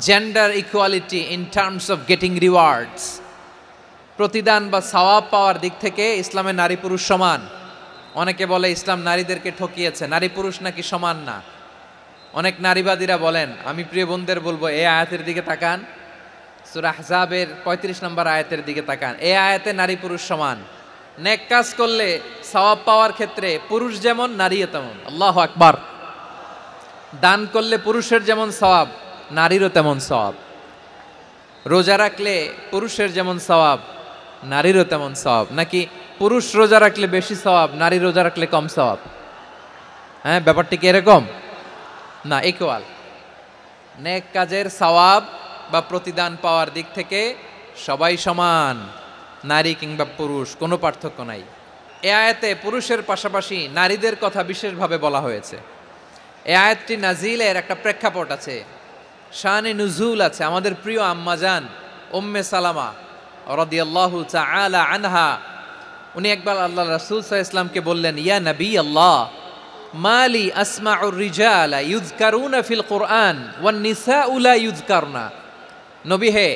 Gender equality in terms of getting rewards, প্রতিদান বা সওয়াব পাওয়ার দিক থেকে ইসলামে নারী পুরুষ সমান। অনেকে বলে ইসলাম নারীদেরকে ঠকিয়েছে, নারী পুরুষ নাকি সমান না। অনেক নারীবাদীরা বলেন, আমি প্রিয় বোনদের বলবো এই আয়াতের দিকে তাকান, সূরা আহজাবের 35 নম্বর আয়াতের দিকে তাকান। এই আয়াতে নারী পুরুষ সমান। নেক কাজ করলে সওয়াব পাওয়ার ক্ষেত্রে পুরুষ যেমন নারীও তেমন। আল্লাহু আকবার। দান করলে পুরুষের যেমন সওয়াব, নারীরও তেমন সওয়াব। রোজা রাখলে পুরুষের যেমন সওয়াব, নারীরও তেমন সওয়াব। নাকি পুরুষ রোজা রাখলে বেশি সওয়াব, নারী রোজা রাখলে কম সওয়াব? হ্যাঁ, ব্যাপারটি কি এরকম না? ইকুয়াল। নেক কাজের সওয়াব বা প্রতিদান পাওয়ার দিক থেকে সবাই সমান, নারী কিংবা পুরুষ, কোনো পার্থক্য নাই। এ আয়াতে পুরুষের পাশাপাশি নারীদের কথা বিশেষভাবে বলা হয়েছে। এ আয়াতটি নাজিলের একটা প্রেক্ষাপট আছে, শানে নুজুল আছে। আমাদের প্রিয় আম্মাজান উম্মে সালামা রাদিয়াল্লাহু তাআলা আনহা, উনি একবার আল্লাহ রাসূল সাল্লাল্লাহু আলাইহি ওয়াসাল্লামকে বললেন, ইয়া নবী আল্লাহ, মালি আসমাউর রিজালা ইউযকারুনা ফিল কুরআন ওয়ান নিসাউ লা ইউযকারনা। নবী হে,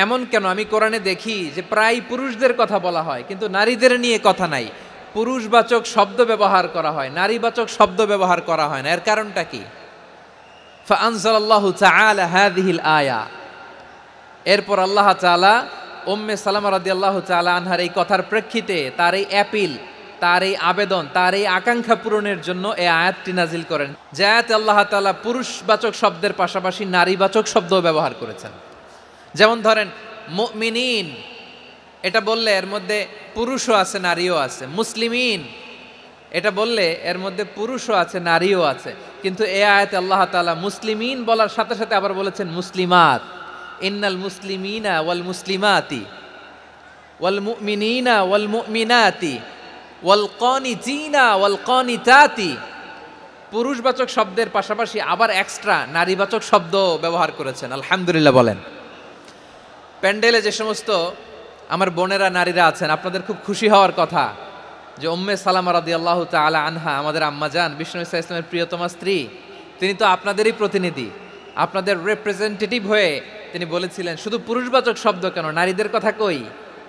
এমন কেন আমি কোরআনে দেখি যে প্রায় পুরুষদের কথা বলা হয় কিন্তু নারীদের নিয়ে কথা নাই। পুরুষবাচক শব্দ ব্যবহার করা হয়, নারীবাচক শব্দ ব্যবহার করা হয় না। এর কারণটা কি? ফাআনজালাল্লাহু তাআলা হাযিহিল আয়া। এরপর আল্লাহ তাআলা উম্মে সালামা রাদিয়াল্লাহু তাআলা আনহার এই কথার প্রেক্ষিতে, তার এই অ্যাপিল, তার এই আবেদন, তার এই আকাঙ্ক্ষা পূরণের জন্য এই আয়াতটি নাজিল করেন। যে আয়াতে আল্লাহ তাআলা পুরুষবাচক শব্দের পাশাপাশি নারীবাচক শব্দও ব্যবহার করেছেন। যেমন ধরেন মুমিনিন, এটা বললে এর মধ্যে পুরুষও আছে নারীও আছে। মুসলিমিন, এটা বললে এর মধ্যে পুরুষও আছে নারীও আছে। কিন্তু এই আয়াতে আল্লাহ তাআলা মুসলিমিন বলার সাথে সাথে আবার বলেছেন মুসলিমাত। ইন্নাল মুসলিমিনা ওয়াল মুসলিমাতি ওয়াল মুমিনিনা ওয়াল মুমিনাতি ওয়াল কানিতিনা ওয়াল কানিতাতি। পুরুষবাচক শব্দের পাশাপাশি আবার এক্সট্রা নারীবাচক শব্দ ব্যবহার করেছেন। আলহামদুলিল্লাহ বলেন। প্যান্ডেলে যে সমস্ত আমার বোনেরা নারীরা আছেন, আপনাদের খুব খুশি হওয়ার কথা যে উম্মে সালামা রাদিয়াল্লাহু তাআলা আনহা, আমাদের আম্মাজান বিষ্ণু ইসা ইসলামের প্রিয়তমা স্ত্রী, তিনি তো আপনাদেরই প্রতিনিধি, আপনাদের রিপ্রেজেন্টেটিভ হয়ে তিনি বলেছিলেন শুধু পুরুষবাচক শব্দ কেন, নারীদের কথা কই।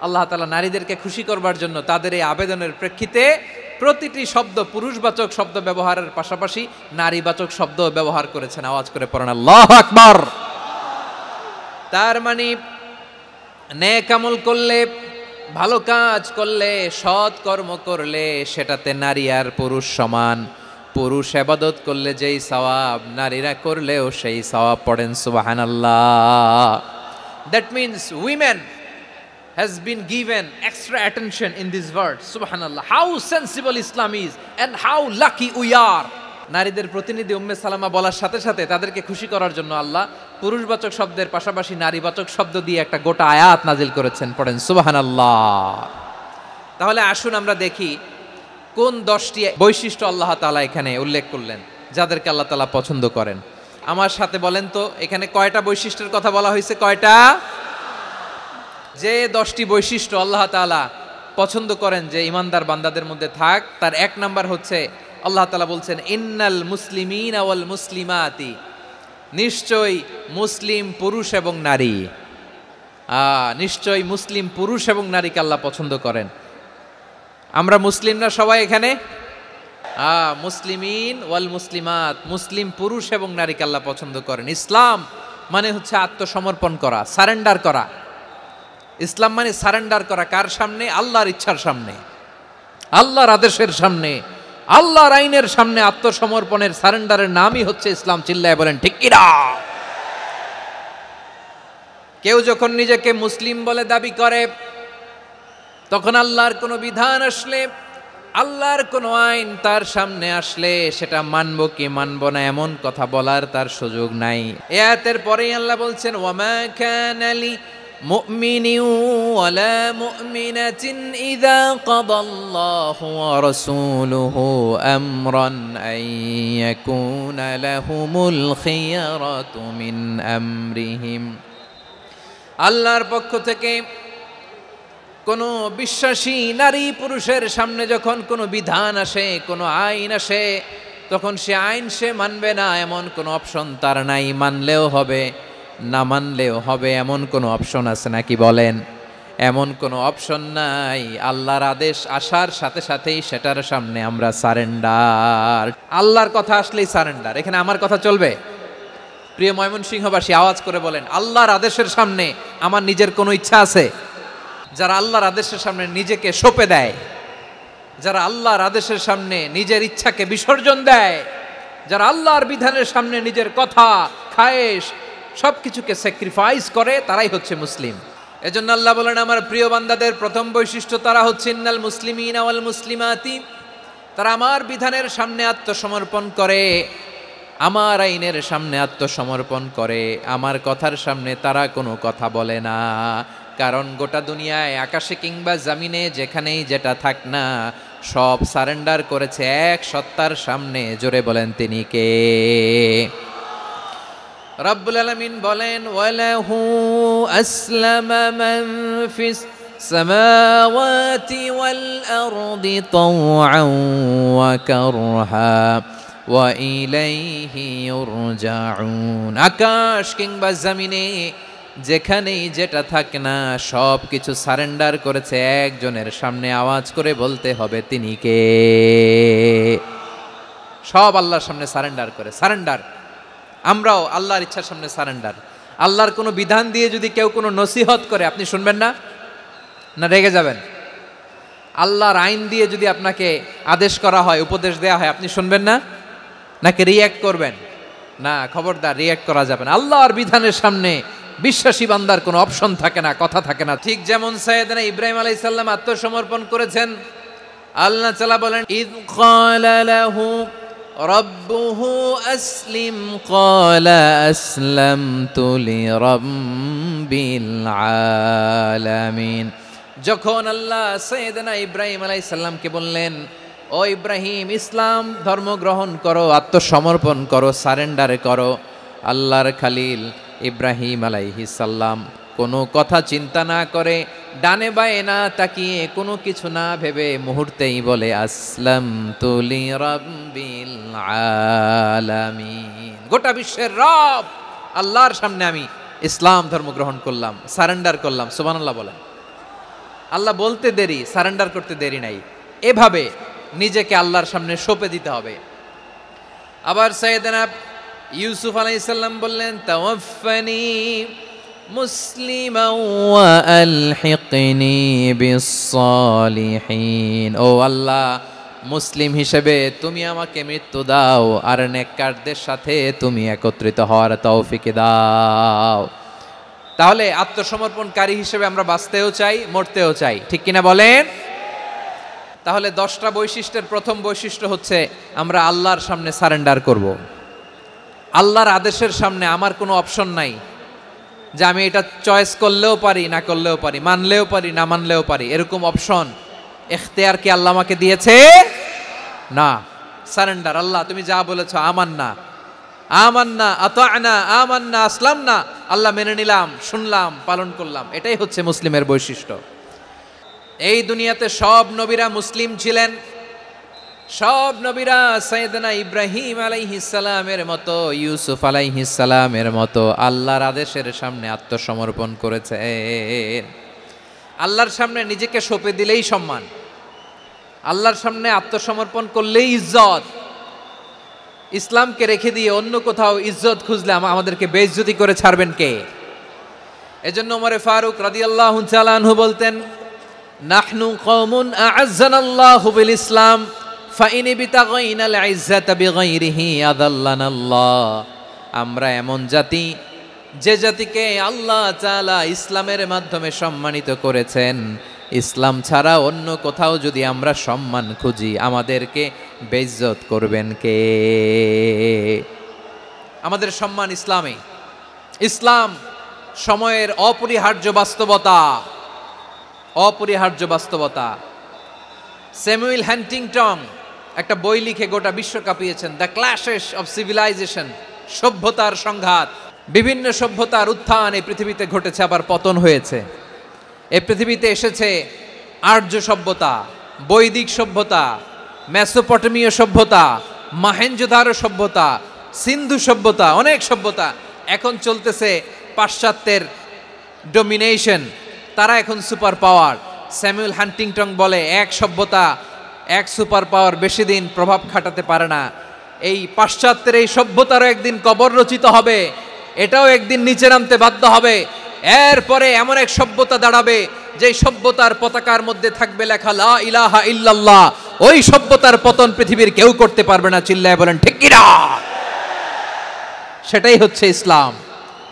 আল্লাহ তাআলা নারীদেরকে খুশি করবার জন্য তাদের এই আবেদনের প্রেক্ষিতে প্রতিটি শব্দ পুরুষবাচক শব্দ ব্যবহারের পাশাপাশি নারীবাচক শব্দ ব্যবহার করেছেন। আওয়াজ করে পড়েন আল্লাহু আকবার। তার মানে নেক আমল করলে, ভালো কাজ করলে, সৎ কর্ম করলে সেটাতে নারী আর পুরুষ সমান। পুরুষ ইবাদত করলে যেই সওয়াব, নারীরা করলেও সেই সওয়াব। পড়েন সুবহানাল্লাহ। That means women has been given extra attention in this verse. Subhanallah, how sensible Islam is and how lucky we are. নারীদের প্রতিনিধি উম্মে সালামা বলার সাথে সাথে তাদেরকে খুশি করার জন্য আল্লাহ পুরুষবাচক শব্দের পাশাপাশি নারীবাচক শব্দ দিয়ে একটা গোটা আয়াত নাজিল করেছেন। পড়েন সুবহানাল্লাহ। তাহলে আসুন আমরা দেখি কোন 10টি বৈশিষ্ট্য আল্লাহ তাআলা এখানে উল্লেখ করলেন যাদেরকে আল্লাহ তাআলা পছন্দ করেন। আমার সাথে বলেন তো, এখানে কয়টা বৈশিষ্ট্যের কথা বলা হয়েছে? কয়টা? যে 10টি বৈশিষ্ট্য আল্লাহ তাআলা পছন্দ করেন যে ইমানদার বান্দাদের মধ্যে থাক, তার 1 নাম্বার হচ্ছে আল্লাহ তাআলা বলছেন ইন্নাল মুসলিমিনা ওয়াল মুসলিমাতি, নিশ্চয়ই মুসলিম পুরুষ এবং নারী। নিশ্চয়ই মুসলিম পুরুষ এবং নারীকে আল্লাহ পছন্দ করেন। আমরা মুসলিম না সবাই এখানে? মুসলিমিন ওয়াল মুসলিমাত, মুসলিম পুরুষ এবং নারীকে আল্লাহ পছন্দ করেন। ইসলাম মানে হচ্ছে আত্মসমর্পণ করা, সারেন্ডার করা। ইসলাম মানে সারেন্ডার করা কার সামনে? আল্লাহর ইচ্ছার সামনে, আল্লাহর আদেশের সামনে, আল্লাহর আইনের সামনে আত্মসমর্পণের, সারেন্ডারের নামই হচ্ছে ইসলাম। চিল্লায় বলেন ঠিক কিনা? কেউ যখন নিজেকে মুসলিম বলে দাবি করে, তখন আল্লাহর কোনো বিধান আসলে, আল্লাহর কোনো আইন তার সামনে আসলে সেটা মানবো কি মানবো না এমন কথা বলার তার সুযোগ নাই। এই আয়াতের পরেই আল্লাহ বলছেন ওয়ামা কানা লি মুমিনিন ওয়ালা মুমিনাতিন ইযা কাদাল্লাহু ওয়া রাসূলুহু আমরান আন ইয়াকুনা লাহুমুল খিয়ারাতু মিন আমরিহিম। আল্লাহর পক্ষ থেকে কোনো বিশ্বাসী নারী পুরুষের সামনে যখন কোনো বিধান আসে, কোনো আইন আসে, তখন সে আইন সে মানবে না এমন কোনো অপশন তার নাই। মানলেও হবে, না মানলেও হবে এমন কোনো অপশন আছে নাকি বলেন? এমন কোনো অপশন নাই। আল্লাহর আদেশ আসার সাথে সাথেই সেটার সামনে আমরা সারেন্ডার। আল্লাহর কথা আসলেই সারেন্ডার। এখানে আমার কথা চলবে? প্রিয় ময়মনসিংহবাসী, আওয়াজ করে বলেন, আল্লাহর আদেশের সামনে আমার নিজের কোনো ইচ্ছা আছে? যারা আল্লাহর আদেশের সামনে নিজেকে সঁপে দেয়, যারা আল্লাহর আদেশের সামনে নিজের ইচ্ছাকে বিসর্জন দেয়, যারা আল্লাহর বিধানের সামনে নিজের কথা, খায়েশ সবকিছুকে স্যাক্রিফাইস করে, তারাই হচ্ছে মুসলিম। এজন্য আল্লাহ বলেন, আমার প্রিয় বান্দাদের প্রথম বৈশিষ্ট্য তারা হচ্ছে ইন্নাল মুসলিমিনা ওয়াল মুসলিমাতি, তারা আমার বিধানের সামনে আত্মসমর্পণ করে, আমার আইনের সামনে আত্মসমর্পণ করে, আমার কথার সামনে তারা কোনো কথা বলে না। কারণ গোটা দুনিয়ায় আকাশে কিংবা জমিনে যেখানেই যেটা থাক না, সব সারেন্ডার করেছে এক সত্তার সামনে। জোরে বলেন তিনি কে? রব্বুল আলামিন বলেন, ওয়ালাহু আসলামা মান ফিস সামাওয়াতি ওয়াল আরদি তাওআন ওয়া কারহা ওয়া ইলাইহি ইউরজাউন। আকাশ কিংবা জমিনে যেখানেই যেটা থাক না, সব কিছু সারেন্ডার করেছে একজনের সামনে। আওয়াজ করে বলতে হবে তিনি কে? সব আল্লাহর সামনে সারেন্ডার করে। সারেন্ডার। আমরাও আল্লাহর ইচ্ছার সামনে সারেন্ডার। আল্লাহর কোনো বিধান দিয়ে যদি কেউ কোনো নসিহত করে, আপনি শুনবেন না? না রেগে যাবেন? আল্লাহর আইন দিয়ে যদি আপনাকে আদেশ করা হয়, উপদেশ দেওয়া হয়, আপনি শুনবেন না? নাকি রিয়্যাক্ট করবেন? না, খবরদার, রিয়্যাক্ট করা যাবে না। আল্লাহর বিধানের সামনে বিশ্বাসী বান্দার কোনো অপশন থাকে না, কথা থাকে না। ঠিক যেমন সাইয়েদনা ইব্রাহিম আলাইহিস সালাম আত্মসমর্পণ করেছেন। আল্লাহ তাআলা বলেন, ইয ক্বালা লাহু রাব্বুহু আসলিম ক্বালা আসলামতু লিরাব্বিল আলামিন। যখন আল্লাহ সাইয়েদনা ইব্রাহিম আলাইহিস সালামকে বললেন, ও ইব্রাহিম, ইসলাম ধর্ম গ্রহণ করো, আত্মসমর্পণ করো, সারেন্ডার করো, আল্লাহর খালিল ইব্রাহিম আলাইহিস সালাম কোনো কথা চিন্তা না করে, ডানে বায়ে না তাকিয়ে, কোনো কিছু না ভেবে মুহূর্তেই বলে, আসলামতু লিরাব্বিল আলামিন। গোটা বিশ্বের রব আল্লাহর সামনে আমি ইসলাম ধর্ম গ্রহণ করলাম, সারেন্ডার করলাম। সুবহানাল্লাহ বলেন। আল্লাহ বলতে দেরি, সারেন্ডার করতে দেরি নাই। এভাবে নিজেকে আল্লাহর সামনে সঁপে দিতে হবে। আবার সাইয়েদনা ইউসুফ আলাইহিস সালাম বললেন, তাওয়াফফানি মুসলিমান ওয়া আলহিকনি বিস-সালিহিন। ও আল্লাহ, মুসলিম হিসেবে তুমি আমাকে মৃত্যু দাও, আর নেককারদের সাথে তুমি একত্রিত হওয়ার তৌফিক দাও। তাহলে আত্মসমর্পণকারী হিসেবে আমরা বাঁচতেও চাই, মরতেও চাই, ঠিক কিনা বলেন? তাহলে 10টা বৈশিষ্ট্যের প্রথম বৈশিষ্ট্য হচ্ছে আমরা আল্লাহর সামনে সারেন্ডার করব। আল্লাহর আদেশের সামনে আমার কোনো অপশন নাই যে আমি এটা চয়েস করলেও পারি, না করলেও পারি, মানলেও পারি, না মানলেও পারি, এরকম অপশন এখতিয়ার কি আল্লাহ আমাকে দিয়েছে? না। সারেন্ডার। আল্লাহ তুমি যা বলেছো, আমান্না আমান্না আতা'না আমান্না আসলামনা, আল্লাহ মেনে নিলাম, শুনলাম, পালন করলাম। এটাই হচ্ছে মুসলিমের বৈশিষ্ট্য। এই দুনিয়াতে সব নবীরা মুসলিম ছিলেন। সব নবীরা সাইয়েদনা ইব্রাহিম আলাইহিস সালামের মতো, ইউসুফ আলাইহিস সালামের মতো আল্লাহর আদেশের সামনে আত্মসমর্পণ করেছেন। আল্লাহর সামনে নিজেকে সঁপে দিলেই সম্মান, আল্লাহর সামনে আত্মসমর্পণ করলেই ইজ্জত। ইসলামকে রেখে দিয়ে অন্য কোথাও ইজ্জত খুঁজলে আমাদেরকে বেইজ্জতি করে ছাড়বেন কে? এজন্য ওমর ফারুক রাদিয়াল্লাহু তাআলা আনহু বলতেন, নাহনু কওমুন আ'আজ্জানাল্লাহু বিল ইসলাম ফাইন বিতাগাইনাল ইজ্জাতা বিগাইরিহি আযাল্লানাল্লাহ। আমরা এমন জাতি, যে জাতিকে আল্লাহ তাআলা ইসলামের মাধ্যমে সম্মানিত করেছেন। ইসলাম ছাড়া অন্য কোথাও যদি আমরা সম্মান খুঁজি, আমাদেরকে বেইজ্জত করবেন কে? আমাদের সম্মান ইসলামে। ইসলাম সময়ের অপরিহার্য বাস্তবতা, অপরিহার্য বাস্তবতা। স্যামুয়েল হ্যান্টিংটন একটা বই লিখে গোটা বিশ্ব কাঁপিয়েছেন, দ্য ক্ল্যাশেস অফ সিভিলাইজেশন, সভ্যতার সংঘাত। বিভিন্ন সভ্যতার উত্থান এই পৃথিবীতে ঘটেছে, আবার পতন হয়েছে। এই পৃথিবীতে এসেছে আর্য সভ্যতা, বৈদিক সভ্যতা, মেসোপটেমীয় সভ্যতা, মহেঞ্জোদারো সভ্যতা, সিন্ধু সভ্যতা, অনেক সভ্যতা। এখন চলতেছে পাশ্চাত্যের ডমিনেশন, তারা এখন সুপার পাওয়ার। স্যামুয়েল হান্টিংটন বলে এক সভ্যতা এক সুপার পাওয়ার বেশি দিন প্রভাব খাটাতে পারে না। এই পাশ্চাত্যের এই সভ্যতারও একদিন কবর রচিত হবে, এটাও একদিন নিচে নামতে বাধ্য হবে। এরপরে এমন এক সভ্যতা দাঁড়াবে যে সভ্যতার পতাকার মধ্যে থাকবে লেখা লা ইলাহা ইল্লাল্লাহ। ওই সভ্যতার পতন পৃথিবীর কেউ করতে পারবে না, চিল্লায় বলেন ঠিক কি না? সেটাই হচ্ছে ইসলাম।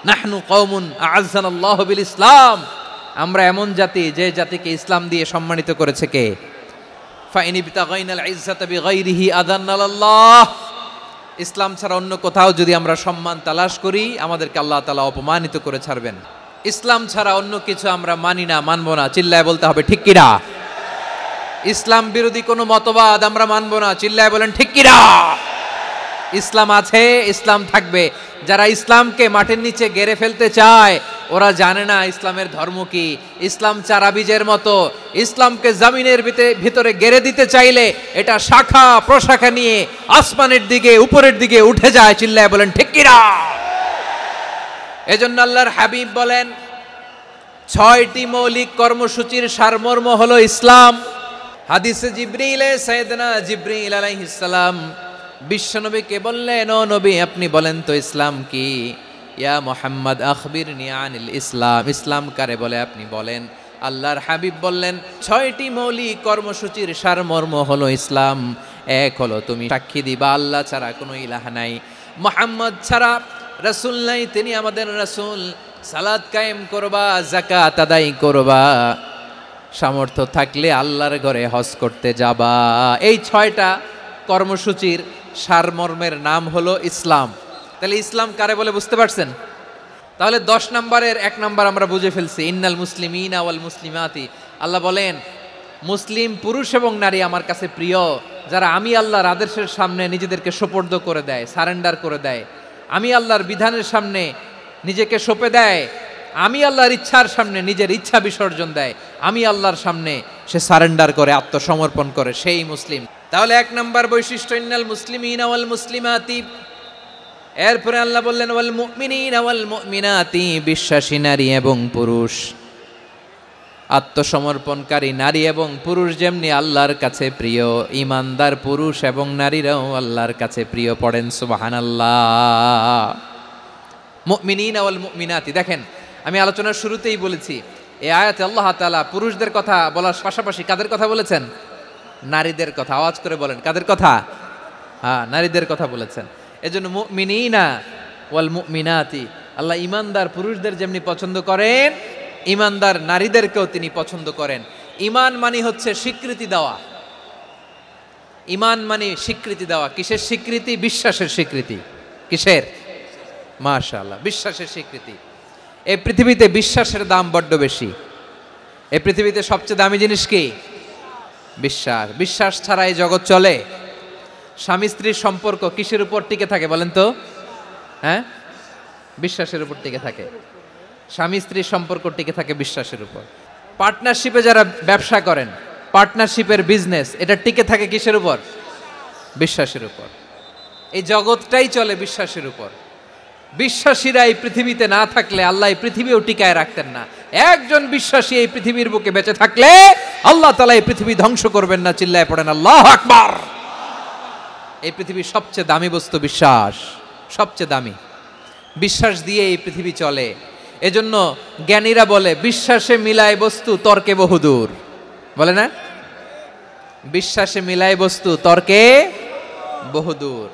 নাহনু কওমুন আ'আজ্জানাল্লাহু বিল ইসলাম, আমরা এমন জাতি যে জাতিকে ইসলাম দিয়ে সম্মানিত করেছে কে? ফাইন ইবতাগাইনাল ইজ্জাতা বিগাইরিহি আযান্নাল্লাহ, ইসলাম ছাড়া অন্য কোথাও যদি আমরা সম্মান তালাশ করি আমাদেরকে আল্লাহ তাআলা অপমানিত করে ছাড়বেন। ইসলাম ছাড়া অন্য কিছু আমরা মানি না, মানবো না, চিল্লায় বলতে হবে ঠিক কি না? ইসলাম বিরোধী কোনো মতবাদ আমরা মানবো না, চিল্লায় বলেন ঠিক কি না? ইসলাম আছে, ইসলাম থাকবে। যারা ইসলামকে মাটির নিচে গেড়ে ফেলতে চায় ওরা জানে না ইসলামের ধর্ম কি। ইসলাম চারা বীজের মতো, ইসলামকে জমিনের ভিতরে গেড়ে দিতে চাইলে এটা শাখা প্রশাখা নিয়ে আসমানের দিকে উপরের দিকে উঠে যায়, চিল্লায় বলেন ঠিক কি না? এজন্য আল্লাহর হাবিব বলেন 6টি মৌলিক কর্মসূচির সারমর্ম হলো ইসলাম। হাদিসে জিবরিলে সাইয়েদনা জিবরিল আলাইহিস সালাম বিশ্বনবীকে বললেন, ও নবী আপনি বলেন তো ইসলাম কি? ইয়া মুহাম্মদ আখবিরনি আনিল ইসলাম, ইসলাম কারে বলে আপনি বলেন। আল্লাহর হাবিব বললেন 6টি মৌলিক কর্মসূচির সারমর্ম হলো ইসলাম। এক হলো তুমি সাক্ষী দিবা আল্লাহ ছাড়া কোনো ইলাহ নাই, মুহাম্মদ ছাড়া রাসূল নাই, তিনি আমাদের রাসূল। সালাত কায়েম করবা, যাকাত আদায় করবা, সামর্থ্য থাকলে আল্লাহর ঘরে হজ করতে যাবা। এই 6টা কর্মসূচির সারমর্মের নাম হলো ইসলাম। তাহলে ইসলাম কারে বলে বুঝতে পারছেন? তাহলে 10 নম্বরের 1 নম্বর আমরা বুঝে ফেলছি, ইন্নাল মুসলিমিনা ওয়াল মুসলিমাতি। আল্লাহ বলেন মুসলিম পুরুষ এবং নারী আমার কাছে প্রিয়, যারা আমি আল্লাহর আদেশের সামনে নিজেদেরকে সোপর্দ করে দেয়, সারেন্ডার করে দেয়, আমি আল্লাহর বিধানের সামনে নিজেকে সঁপে দেয়, আমি আল্লাহর ইচ্ছার সামনে নিজের ইচ্ছা বিসর্জন দেয়, আমি আল্লাহর সামনে সে সারেন্ডার করে, আত্মসমর্পণ করে, সেই মুসলিম। তাহলে 1 নম্বর বৈশিষ্ট্য ইন্নাল মুসলিমিনা ওয়াল মুসলিমাতি। এরপরে আল্লাহ বললেন ওয়াল মুমিনিনা ওয়াল মুমিনাতি, বিশ্বাসী নারী এবং পুরুষ, আত্মসমর্পণকারী নারী এবং পুরুষ যেমনি আল্লাহর কাছে প্রিয়, ইমানদার পুরুষ এবং নারীরাও আল্লাহর কাছে প্রিয়। পড়েন সুবহানাল্লাহ। মুমিনিনা ওয়াল মুমিনাতি, দেখেন আমি আলোচনার শুরুতেই বলেছি এই আয়াতে আল্লাহ তাআলা পুরুষদের কথা বলার পাশাপাশি কাদের কথা বলেছেন? নারীদের কথা। আওয়াজ করে বলেন কাদের কথা? হ্যাঁ, নারীদের কথা বলেছেন। এজন্য মুমিনিনা ওয়াল মুমিনাতি, আল্লাহ ইমানদার পুরুষদের যেমনি পছন্দ করেন ইমানদার নারীদেরকেও তিনি পছন্দ করেন। ঈমান মানে হচ্ছে স্বীকৃতি দেওয়া। ঈমান মানে স্বীকৃতি দেওয়া। কিসের স্বীকৃতি? বিশ্বাসের স্বীকৃতি। কিসের? মাশাআল্লাহ, বিশ্বাসের স্বীকৃতি। এই পৃথিবীতে বিশ্বাসের দাম বড্ড বেশি। এই পৃথিবীতে সবচেয়ে দামি জিনিস কি? বিশ্বাস। বিশ্বাস ছাড়া এই জগৎ চলে? স্বামী স্ত্রীর সম্পর্ক কিসের উপর টিকে থাকে বলেন তো? হ্যাঁ, বিশ্বাসের উপর টিকে থাকে। স্বামী স্ত্রীর সম্পর্ক টিকে থাকে বিশ্বাসের উপর। পার্টনারশিপে যারা ব্যবসা করেন, পার্টনারশিপের বিজনেস, এটা টিকে থাকে কিসের উপর? বিশ্বাসের উপর। এই জগৎটাই চলে বিশ্বাসের উপর। বিশ্বাসীরা এই পৃথিবীতে না থাকলে আল্লাহ এই পৃথিবীও টিকায় রাখতেন না। একজন বিশ্বাসী এই পৃথিবীর বুকে বেঁচে থাকলে আল্লাহ তাআলা এই পৃথিবী ধ্বংস করবেন না। চিল্লায় পড়েন আল্লাহু আকবার। এই পৃথিবীর সবচেয়ে দামি বস্তু বিশ্বাস, সবচেয়ে দামি। বিশ্বাস দিয়ে এই পৃথিবী চলে। এজন্য জ্ঞানীরা বলে বিশ্বাসে মিলায় বস্তু তর্কে বহুদূর, বলে না? বিশ্বাসে মিলায় বস্তু তর্কে বহুদূর।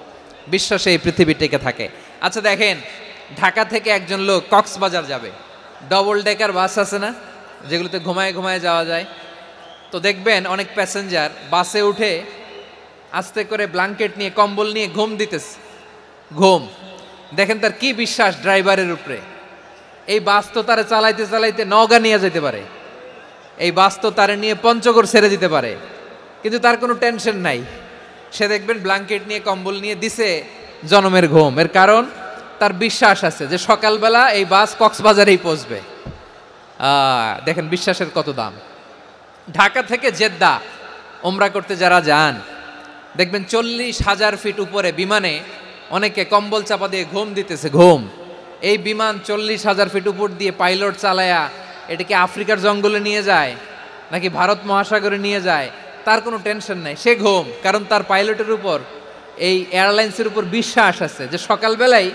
বিশ্বাসে এই পৃথিবী টিকে থাকে। আচ্ছা দেখেন, ঢাকা থেকে একজন লোক কক্সবাজার যাবে, ডবল ডেকার বাস আছে না যেগুলোতে ঘুমায় ঘুমায় যাওয়া যায়, তো দেখবেন অনেক প্যাসেঞ্জার বাসে উঠে আস্তে করে ব্ল্যাঙ্কেট নিয়ে কম্বল নিয়ে ঘুম দিতেছে। ঘুম দেখেন তার কি বিশ্বাস ড্রাইভারের উপরে। এই বাস তো তারা চালাইতে চালাইতে নওগাঁ নিয়ে যেতে পারে, এই বাস তো তারা নিয়ে পঞ্চগড় ছেড়ে দিতে পারে, কিন্তু তার কোনো টেনশন নাই। সে দেখবেন ব্ল্যাঙ্কেট নিয়ে কম্বল নিয়ে দিছে জনমের ঘুম। এর কারণ তার বিশ্বাস আছে যে সকালবেলা এই বাস কক্সবাজারেই পৌঁছবে। দেখেন বিশ্বাসের কত দাম। ঢাকা থেকে জেদ্দা ওমরা করতে যারা যান দেখবেন 40,000 ফিট উপরে বিমানে অনেকে কম্বল চাপা দিয়ে ঘুম দিতেছে। ঘুম এই বিমান 40,000 ফিট উপর দিয়ে পাইলট চালায়া এটাকে আফ্রিকার জঙ্গলে নিয়ে যায় নাকি ভারত মহাসাগরে নিয়ে যায়, তার কোনো টেনশন নাই, সে ঘুম। কারণ তার পাইলটের উপর, এই এয়ারলাইন্সের উপর বিশ্বাস আছে যে সকালবেলায়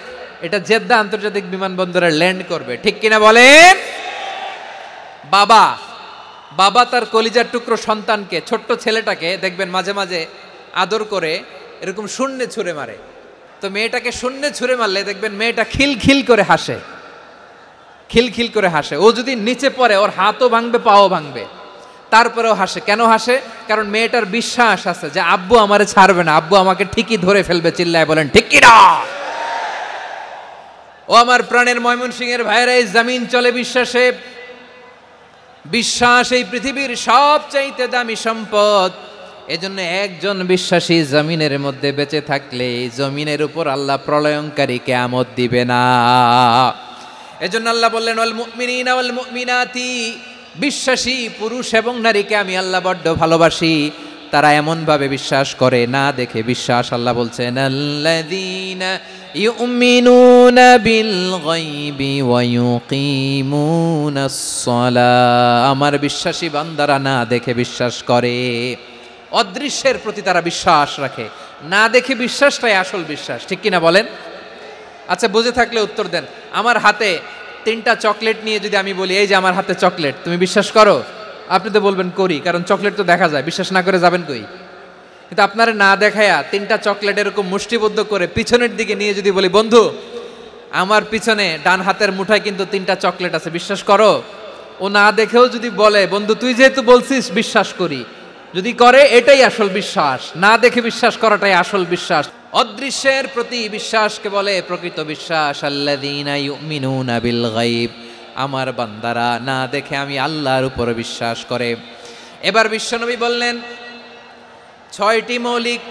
এটা জেদ্দা আন্তর্জাতিক বিমানবন্দরে ল্যান্ড করবে। ঠিক কিনা বলেন? বাবা বাবা তার কলিজার টুকরো সন্তানকে, ছোট্ট ছেলেটাকে দেখবেন মাঝে মাঝে আদর করে এরকম শূন্যে ছুঁড়ে মারে। তো মেয়েটাকে শূন্যে ছুঁড়ে মারলে দেখবেন মেয়েটা খিলখিল করে হাসে, খিলখিল করে হাসে। ও যদি নিচে পড়ে ওর হাতও ভাঙবে, পাও ভাঙবে, তারপরেও হাসে। কেন হাসে? কারণ মেয়েটার বিশ্বাস আছে যে আব্বু আমারে ছাড়বে না, আব্বু আমাকে ঠিকই ধরে ফেলবে। চিল্লায় বলেন ঠিক কিনা? ও আমার প্রাণের ময়মনসিংহের ভাইরা, এই জমিন চলে বিশ্বাসে। বিশ্বাস এই পৃথিবীর সবচাইতে দামি সম্পদ। এজন্য একজন বিশ্বাসী জমিনের মধ্যে বেঁচে থাকলে জমিনের উপর আল্লাহ প্রলয়ঙ্কারী কিয়ামত দিবে না। এজন্য আল্লাহ বললেন ওয়াল মুমিনিনা ওয়াল মুমিনাতি, বিশ্বাসী পুরুষ এবং নারীকে আমি আল্লাহ বড্ড ভালোবাসি। তারা এমন ভাবে বিশ্বাস করে না দেখে বিশ্বাস। আল্লাহ বলছেন আল্লাযীনা ইউমিনুনা বিল গায়বি ওয়া ইউকিমুনাস সালাহ, আমার বিশ্বাসী বান্দারা না দেখে বিশ্বাস করে। অদৃশ্যের প্রতি তারা বিশ্বাস রাখে, না দেখে বিশ্বাসটাই আসল বিশ্বাস। ঠিক কিনা বলেন? আচ্ছা, বুঝে থাকলে উত্তর দেন। আমার হাতে 3টা চকলেট নিয়ে যদি আমি বলি এই যে আমার হাতে চকলেট, তুমি বিশ্বাস করো? আপনি তো বলবেন করি, কারণ চকলেট তো দেখা যায়। বিশ্বাস না করে যাবেন কই? কিন্তু আপনারা না দেখায়া 3টা চকলেট এরকম মুষ্টিবদ্ধ করে পিছনের দিকে নিয়ে যদি বলি বন্ধু আমার পিছনে ডান হাতের মুঠায় কিন্তু 3টা চকলেট আছে, বিশ্বাস করো? ও না দেখেও যদি বলে বন্ধু তুই যেহেতু বলছিস বিশ্বাস করি, যদি করে এটাই আসল বিশ্বাস। না দেখে বিশ্বাস করাটাই আসল বিশ্বাস। অদৃশ্যের প্রতি বিশ্বাসকে বলে প্রকৃত বিশ্বাস। আল্লাযীনা ইউমিনুনা বিল গায়ব, আমার বান্দারা না দেখে আমি আল্লাহর উপর বিশ্বাস করে। এবার বিশ্বনবী বললেন 6টি মৌলিক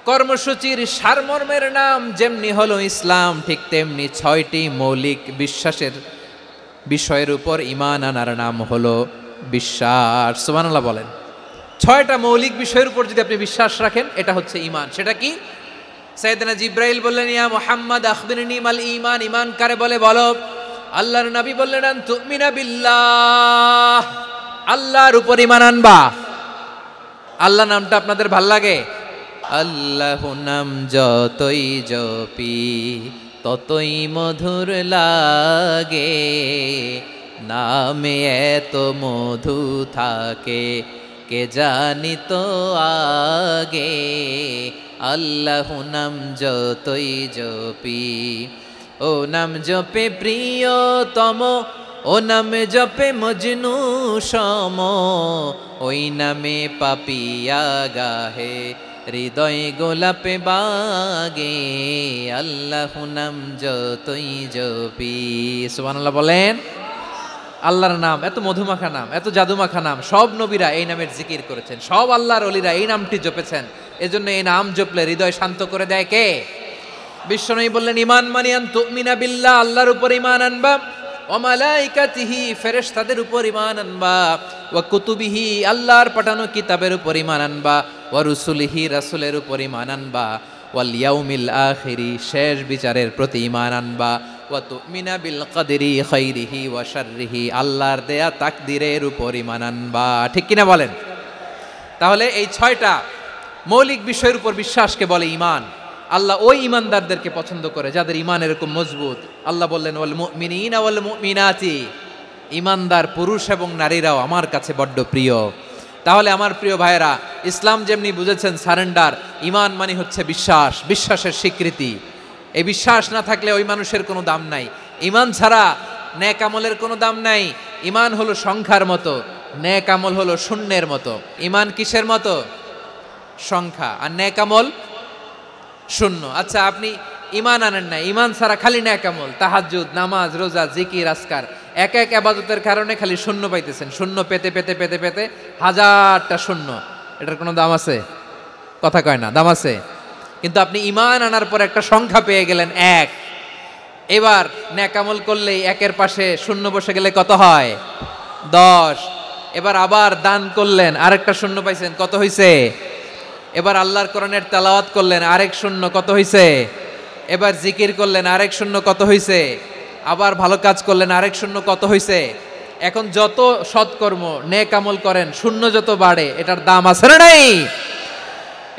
কর্মসূচির সারমর্মের নাম যেমনি হলো ইসলাম, ঠিক তেমনি 6টি মৌলিক বিশ্বাসের বিষয়ের উপর ঈমান আনার নাম হলো বিশ্বাস। সুবহানাল্লাহ বলেন। 6টা মৌলিক বিষয়ের উপর যদি আপনি বিশ্বাস রাখেন এটা হচ্ছে ঈমান। সেটা কি? সাইয়েদনা জিব্রাইল বললেন ইয়া মুহাম্মদ আখবিরনি মাল ঈমান, ঈমান কারে বলে বলো। আল্লাহর নবী বললেন আন তুমিনা বিল্লাহ, আল্লাহর উপর ঈমান আনবা। আল্লাহ নামটা আপনাদের ভাল লাগে? আল্লাহ নাম যতই জপি ততই মধুর লাগে, নামে এত মধু থাকে কে জানি তো আগে। আল্লাহ নাম যতই জপি, ও নাম জপে প্রিয়তম, ও নামে জপে মজনু সম, ওই নামে পাপিয়া গাহে হৃদয় গোলাপে বাগে। আল্লাহ নাম যতই জপি। সুবহানাল্লাহ বলেন। আল্লাহর নাম এত মধুমাখা নাম, এত জাদুমাখা নাম। সব নবীরা এই নামের জিকির করেছেন, সব আল্লাহর ওলিরা এই নামটি জপেছেন। এজন্য এই নাম জপলে হৃদয় শান্ত করে দেয় কে? বিশ্বনবী বললেন ঈমান মানে আন তুমিনা বিল্লাহ, আল্লাহর উপর ঈমান আনবা, ওয়া মালাইকাতিহি ফেরেশতাদের উপর ঈমান আনবা, ওয়া কুতুবিহি আল্লাহর পাঠানো কিতাবের উপর ঈমান আনবা, ওয়া রুসুলিহি রাসূলের উপর ঈমান আনবা, ওয়াল ইয়াউমিল আখিরি শেষ বিচারের প্রতি ঈমান আনবা, ওয়া তুমিনা বিল কদরি খাইরিহি ওয়া শাররিহি আল্লাহর দেয়া তাকদীরের উপর ঈমান আনবা। ঠিক কিনা বলেন? তাহলে এই 6টা মৌলিক বিষয়ের উপর বিশ্বাসকে বলে ঈমান। আল্লাহ ওই ঈমানদারদেরকে পছন্দ করে যাদের ঈমান এরকম মজবুত। আল্লাহ বললেন ওয়াল মুমিনিনা ওয়াল মুমিনাতি, ঈমানদার পুরুষ এবং নারীরাও আমার কাছে বড্ড প্রিয়। তাহলে আমার প্রিয় ভাইয়েরা, ইসলাম যেমনি বুঝেছেন সারেন্ডার, ঈমান মানে হচ্ছে বিশ্বাস, বিশ্বাসের স্বীকৃতি। এই বিশ্বাস না থাকলে ওই মানুষের কোনো দাম নাই। ঈমান ছাড়া নেক আমলের কোনো দাম নাই। ঈমান হলো সংখ্যার মতো, নেক আমল হলো শূন্যের মতো। ঈমান কিসের মতো? সংখ্যা। আর নেক আমল শূন্য। আচ্ছা, আপনি ঈমান আনেন না, ঈমান ছাড়া খালি নেক আমল, তাহাজ্জুদ, নামাজ, রোজা, জিকির, আজকার, এক এক ইবাদতের কারণে খালি শূন্য পাইতেছেন। শূন্য পেতে পেতে পেতে পেতে হাজারটা শূন্য। এটার কোনো দাম আছে? কথা কয় না, দাম আছে। কিন্তু আপনি ঈমান আনার পর একটা সংখ্যা পেয়ে গেলেন 1। এবার নেক আমল করলেই 1-এর পাশে শূন্য বসে গেলে কত হয়? 10। এবার আবার দান করলেন, আরেকটা শূন্য পাইছেন, কত হইছে? এবার আল্লাহর কোরআনের তেলাওয়াত করলেন, আরেক শূন্য, কত হইছে? এবার জিকির করলেন, আরেক শূন্য, কত হইছে? আবার ভালো কাজ করলেন, আরেক শূন্য কত হইছে? এখন যত সৎকর্ম নেক আমল করেন শূন্য যত বাড়ে এটার দাম আছে না নাই?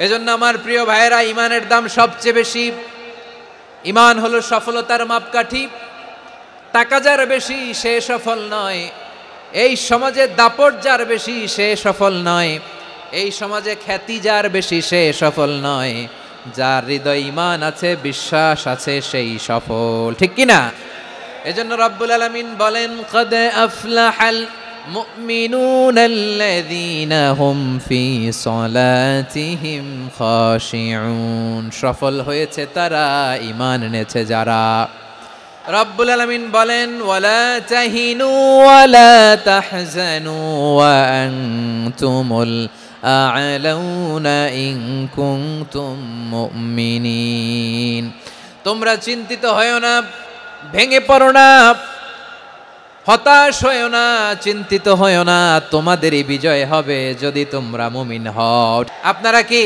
এজন্য আমার প্রিয় ভাইয়েরা, ইমানের দাম সবচেয়ে বেশি। ইমান হলো সফলতার মাপকাঠি। টাকা যার বেশি সে সফল নয়, এই সমাজে দাপট যার বেশি সে সফল নয়, এই সমাজে খ্যাতি যার বেশি সে সফল নয়, যার হৃদয় ঈমান আছে, বিশ্বাস আছে, সেই সফল। ঠিক কি না? এজন্য রব্বুল আলামিন বলেন, কদ আফলাহাল মুমিনুনাল্লাযীনা হুম ফি সলাতিহিম খাশিউন। সফল হয়েছে তারা, ঈমান এনেছে যারা। রব্বুল আলামিন বলেন, ওয়ালা তাহিনু ওয়ালা তাহজানু ওয়া আনতুমুল আ'লাউনা ইন কুনতুম মুমিনিন। তোমরা চিন্তিত হয়ো না, ভেঙে পড়ো না, হতাশ হয়ো না, চিন্তিত হয়ো না, তোমাদেরই বিজয় হবে যদি তোমরা মুমিন হও। আপনারা কি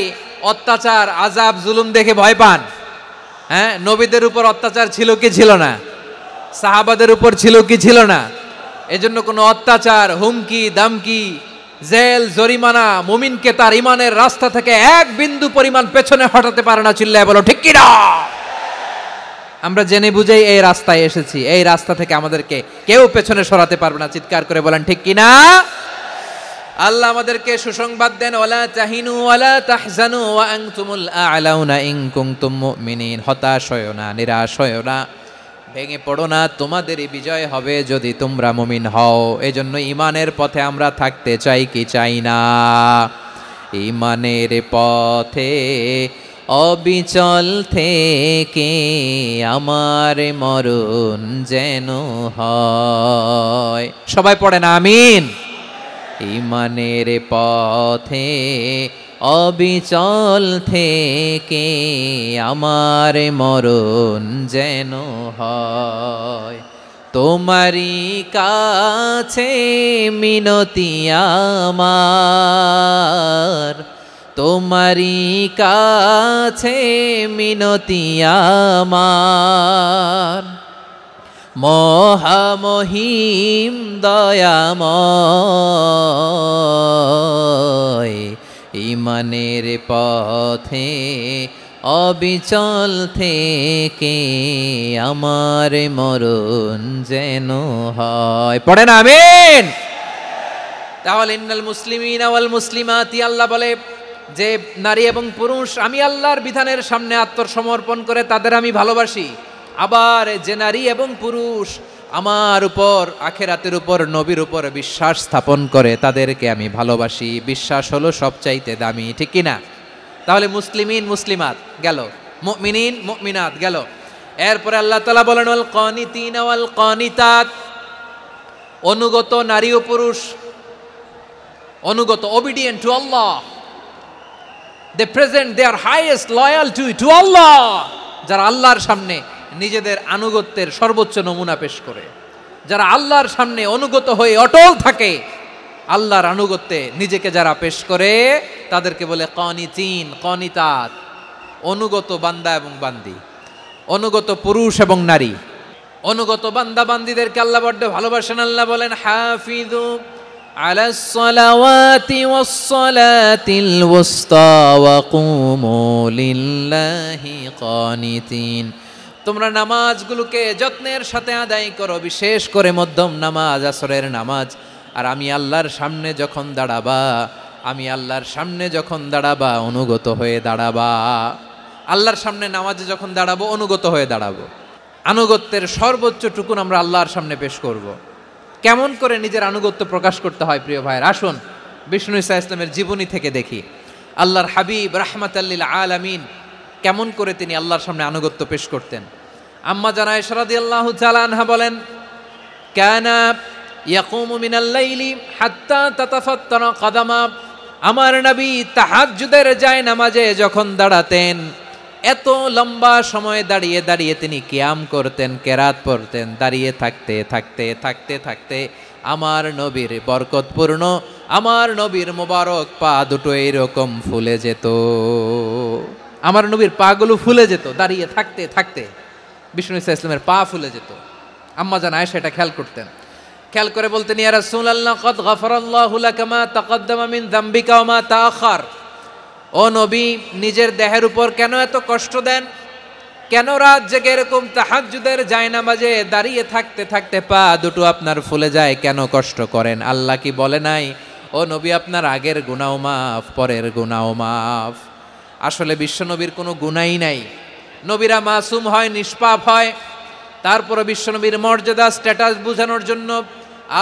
অত্যাচার, আযাব, জুলুম দেখে ভয় পান? হ্যাঁ, নবীদের উপর অত্যাচার ছিল কি ছিল না? সাহাবাদের উপর ছিল কি ছিল না? এজন্য কোনো অত্যাচার, হুমকি, দামকি, জেল, জরিমানা মুমিনকে তার ইমানের রাস্তা থেকে এক বিন্দু পরিমাণ পেছনে হটাতে পারে না। চিল্লায় বলো ঠিক কি না? আমরা জেনে বুঝেই এই রাস্তায় এসেছি, এই রাস্তা থেকে আমাদেরকে কেউ পেছনে সরাতে পারবে না। চিৎকার করে বলেন ঠিক কি না? আল্লাহ আমাদেরকে সুসংবাদ দেন, ওয়ালা তাহিনু ওয়ালা তাহজানু ওয়া আনতুমুল আ'লাউনা ইন কুনতুম মুমিনিন। হতাশ হয়ো না, নিরাশ হয়ো না, ভেঙে পড়ো না, তোমাদেরই বিজয় হবে যদি তোমরা মুমিন হও। এজন্য ঈমানের পথে আমরা থাকতে চাই কি চাই না? ঈমানের পথে অবিচল থেকে আমার মরণ যেন হয়। সবাই পড়েন আমিন। ঈমানের পথে অবিচল থেকে আমার মরণ যেন হয়। তোমারই কাছে মিনতি আমার, তোমারই কাছে মিনতি আমার, মহামহিম দয়াময়। ঈমানের পথে অবিচল থেকে আমার মরণ যেন হয়। পড়েন আমিন। তাহলে ইন্নাল মুসলিমিনা ওয়াল মুসলিমাতি, আল্লাহ বলে যে নারী এবং পুরুষ আমি আল্লাহর বিধানের সামনে আত্মসমর্পণ করে তাদের আমি ভালোবাসি। আবার যে নারী এবং পুরুষ আমার উপর, আখিরাতের উপর, নবীর উপর বিশ্বাস স্থাপন করে তাদেরকে আমি ভালোবাসি। বিশ্বাস হলো সবচাইতে দামি। ঠিক কি না? তাহলে মুসলিমিন মুসলিমাত গেল, মুমিনিন মুমিনাত গেল। এরপরে আল্লাহ তাআলা বলেন, ওয়াল কানিতিনা ওয়াল কানিতাত, অনুগত নারী ও পুরুষ, অনুগত, obedient to Allah, they present their highest loyalty to Allah, যারা আল্লাহর সামনে নিজেদের আনুগত্যের সর্বোচ্চ নমুনা পেশ করে, যারা আল্লাহর সামনে অনুগত হয়ে অটল থাকে, আল্লাহর আনুগত্যে নিজেকে যারা পেশ করে তাদেরকে বলে কানিতিন, কানিতাত, অনুগত বান্দা এবং বান্দি, অনুগত পুরুষ এবং নারী। অনুগত বান্দা বান্দিদেরকে আল্লাহ বড্ড ভালোবাসেন। আল্লাহ বলেন, হাফিযু আলাস সালাওয়াতি ওয়াস সালাতিল ওয়াসতা ওয়া কুমু লিল্লাহি কানিতিন। তোমরা নামাজগুলোকে যত্নের সাথে আদায় করো, বিশেষ করে মধ্যম নামাজ, আসরের নামাজ। আর আমি আল্লাহর সামনে যখন দাঁড়াবা, আমি আল্লাহর সামনে যখন দাঁড়াবা অনুগত হয়ে দাঁড়াবা। আল্লাহর সামনে নামাজে যখন দাঁড়াবো অনুগত হয়ে দাঁড়াবো। আনুগত্যের সর্বোচ্চ টুকুন আমরা আল্লাহর সামনে পেশ করব। কেমন করে নিজের আনুগত্য প্রকাশ করতে হয় প্রিয় ভাইয়ের, আসুন বিষ্ণু ঈসা ইসলামের জীবনী থেকে দেখি। আল্লাহর হাবিব রাহমাতাল লিল আলামিন কেমন করে তিনি আল্লাহর সামনে আনুগত্য পেশ করতেন। আম্মা জানা আয়েশা রাদিয়াল্লাহু তাআলা আনহা বলেন, কানা ইয়াকুমু মিনাল লাইলি হাত্তা তাতাফাত্তারা কদামা। আমার নবী তাহাজ্জুদের জায়নামাজে যখন দাঁড়াতেন, এত লম্বা সময় দাঁড়িয়ে দাঁড়িয়ে তিনি কিয়াম করতেন, কেরাত পড়তেন। দাঁড়িয়ে থাকতে থাকতে থাকতে থাকতে আমার নবীর বরকতপূর্ণ, আমার নবীর মোবারক পা দুটো এরকম ফুলে যেত। আমার নবীর পাগুলো ফুলে যেত দাঁড়িয়ে থাকতে থাকতে। বিষ্ণু ঈসা ইসলামের পা ফুলে যেত। আম্মা জান আয়েশা এটা খেয়াল করতেন। খেয়াল করে বলতেন, ইয়া রাসূলুল্লাহ ক্বাদ গাফারাল্লাহু লাকা মা তাকাদ্দামা মিন যামবিকা ওয়া মা তাআখার। ও নবী, নিজের দেহের উপর কেন এত কষ্ট দেন? কেন রাত জেগে এরকম তাহাজ্জুদের জায়নামাজে দাঁড়িয়ে থাকতে থাকতে পা দুটো আপনার ফুলে যায়, কেন কষ্ট করেন? আল্লাহ কি বলে নাই, ও নবী আপনার আগের গুনাহ মাফ, পরের গুনাহ মাফ? আসলে বিশ্বনবীর কোনো গুনাহই নাই। নবীরা মাসুম হয়, নিষ্পাপ হয়। তারপরে বিশ্বনবীর মর্যাদা, স্ট্যাটাস বোঝানোর জন্য